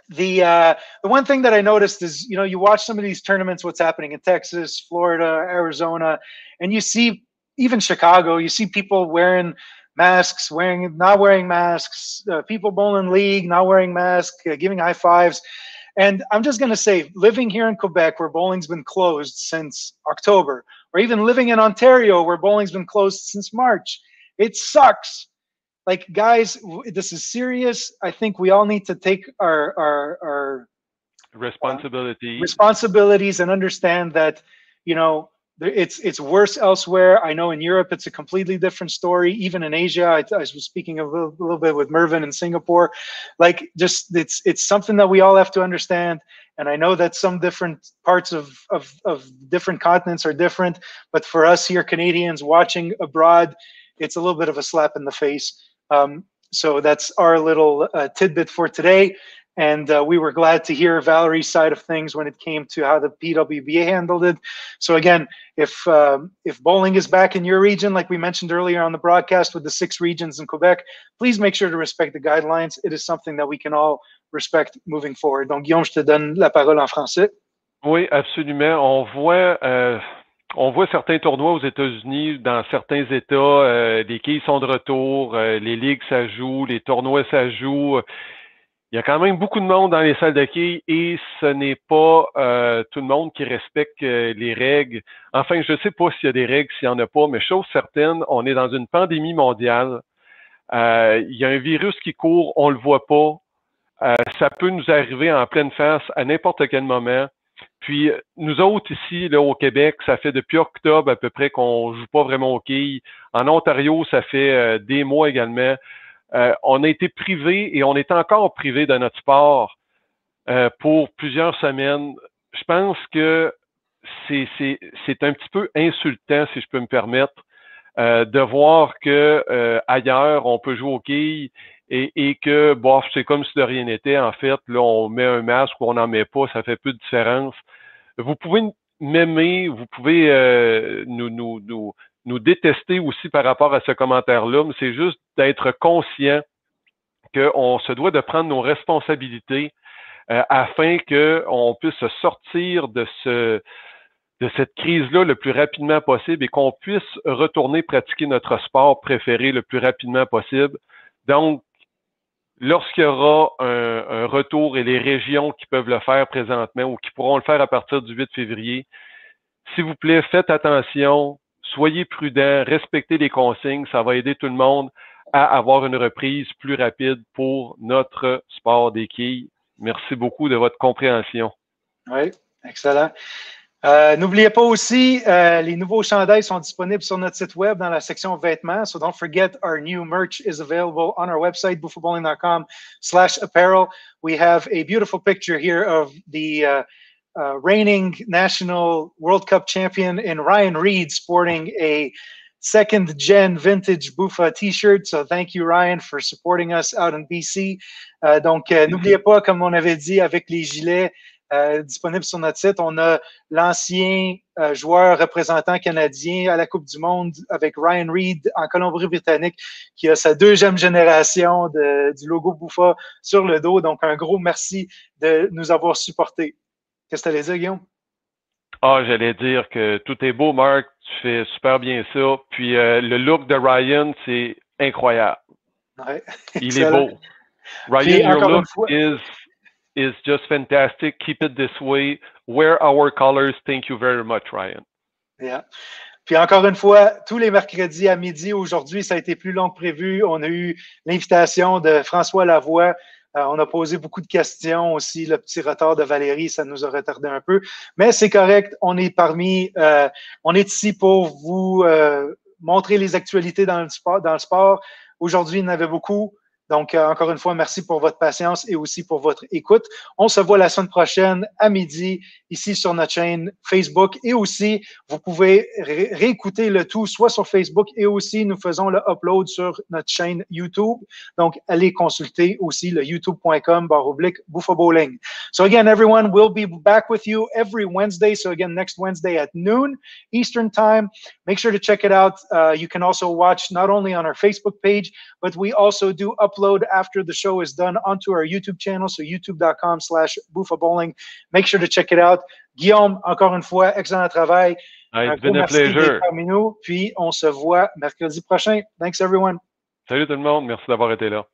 S2: the one thing that I noticed is, you know, you watch some of these tournaments, what's happening in Texas, Florida, Arizona, and you see even Chicago, you see people wearing masks, not wearing masks, people bowling league, not wearing masks, giving high fives. And I'm just going to say, living here in Quebec, where bowling's been closed since October, or even living in Ontario, where bowling's been closed since March, it sucks. Like, guys, this is serious. I think we all need to take our responsibilities and understand that, you know, it's worse elsewhere. I know in Europe it's a completely different story. Even in Asia, I was speaking a little bit with Mervyn in Singapore. Like, just it's something that we all have to understand. And I know that some different parts of different continents are different, but for us here, Canadians watching abroad, it's a little bit of a slap in the face. So that's our little tidbit for today. And we were glad to hear Valerie's side of things when it came to how the PWBA handled it. So again, if bowling is back in your region, like we mentioned earlier on the broadcast with the 6 regions in Quebec, please make sure to respect the guidelines. It is something that we can all respect moving forward. Donc, Guillaume, je te donne la parole en français.
S1: Oui, absolument. On voit certains tournois aux États-Unis, dans certains États, les quilles sont de retour, les ligues, ça joue, les tournois, ça joue. Il y a quand même beaucoup de monde dans les salles de quilles et ce n'est pas tout le monde qui respecte les règles. Enfin, je ne sais pas s'il y a des règles, s'il n'y en a pas, mais chose certaine, on est dans une pandémie mondiale. Il y a un virus qui court, on ne le voit pas. Ça peut nous arriver en pleine face à n'importe quel moment. Puis, nous autres ici, là, au Québec, ça fait depuis octobre à peu près qu'on joue pas vraiment aux quilles. En Ontario, ça fait des mois également. On a été privés et on est encore privés de notre sport pour plusieurs semaines. Je pense que c'est un petit peu insultant, si je peux me permettre, de voir que ailleurs, on peut jouer aux quilles et que, bof, c'est comme si de rien n'était. En fait, là, on met un masque ou on n'en met pas, ça fait peu de différence. Vous pouvez m'aimer, vous pouvez nous détester aussi par rapport à ce commentaire-là, mais c'est juste d'être conscient qu'on se doit de prendre nos responsabilités afin qu'on puisse sortir de cette crise-là le plus rapidement possible et qu'on puisse retourner pratiquer notre sport préféré le plus rapidement possible. Donc, lorsqu'il y aura un retour et les régions qui peuvent le faire présentement ou qui pourront le faire à partir du 8 février, s'il vous plaît, faites attention, soyez prudents, respectez les consignes, ça va aider tout le monde à avoir une reprise plus rapide pour notre sport des quilles. Merci beaucoup de votre compréhension.
S2: Oui, excellent. N'oubliez pas aussi, les nouveaux chandails sont disponibles sur notre site web dans la section vêtements. So don't forget, our new merch is available on our website, buffabowling.com/apparel. We have a beautiful picture here of the reigning national World Cup champion in Ryan Reed sporting a second-gen vintage Buffa t-shirt. So thank you, Ryan, for supporting us out in BC. Donc, n'oubliez pas, comme on avait dit, avec les gilets, disponible sur notre site. On a l'ancien joueur représentant canadien à la Coupe du Monde avec Ryan Reed en Colombie-Britannique qui a sa 2e génération du logo Buffa sur le dos. Donc, un gros merci de nous avoir supportés. Qu'est-ce que tu allais dire, Guillaume?
S1: Ah, j'allais dire que tout est beau, Marc. Tu fais super bien ça. Puis, le look de Ryan, c'est incroyable.
S2: Ouais,
S1: il est beau. Ryan, your look is just fantastic. Keep it this way. Wear our colors. Thank you very much, Ryan.
S2: Yeah. Puis encore une fois, tous les mercredis à midi, aujourd'hui, ça a été plus long que prévu. On a eu l'invitation de François Lavoie. On a posé beaucoup de questions aussi. Le petit retard de Valérie, ça nous a retardé un peu. Mais c'est correct. On est on est ici pour vous montrer les actualités dans le sport. Aujourd'hui, il y en avait beaucoup. Donc, encore une fois, merci pour votre patience et aussi pour votre écoute. On se voit la semaine prochaine à midi ici sur notre chaîne Facebook et aussi, vous pouvez réécouter le tout soit sur Facebook et aussi nous faisons le upload sur notre chaîne YouTube. Donc, allez consulter aussi le youtube.com/Buffa Bowling. So again, everyone, we'll be back with you every Wednesday. So again, next Wednesday at noon Eastern Time. Make sure to check it out. You can also watch not only on our Facebook page, but we also do upload after the show is done onto our YouTube channel, so youtube.com/Buffa Bowling. Make sure to check it out. Guillaume, encore une fois, excellent travail.
S1: It's been a pleasure.
S2: Parmi nous, puis on se voit mercredi prochain. Thanks everyone.
S1: Salut tout le monde, merci d'avoir été là.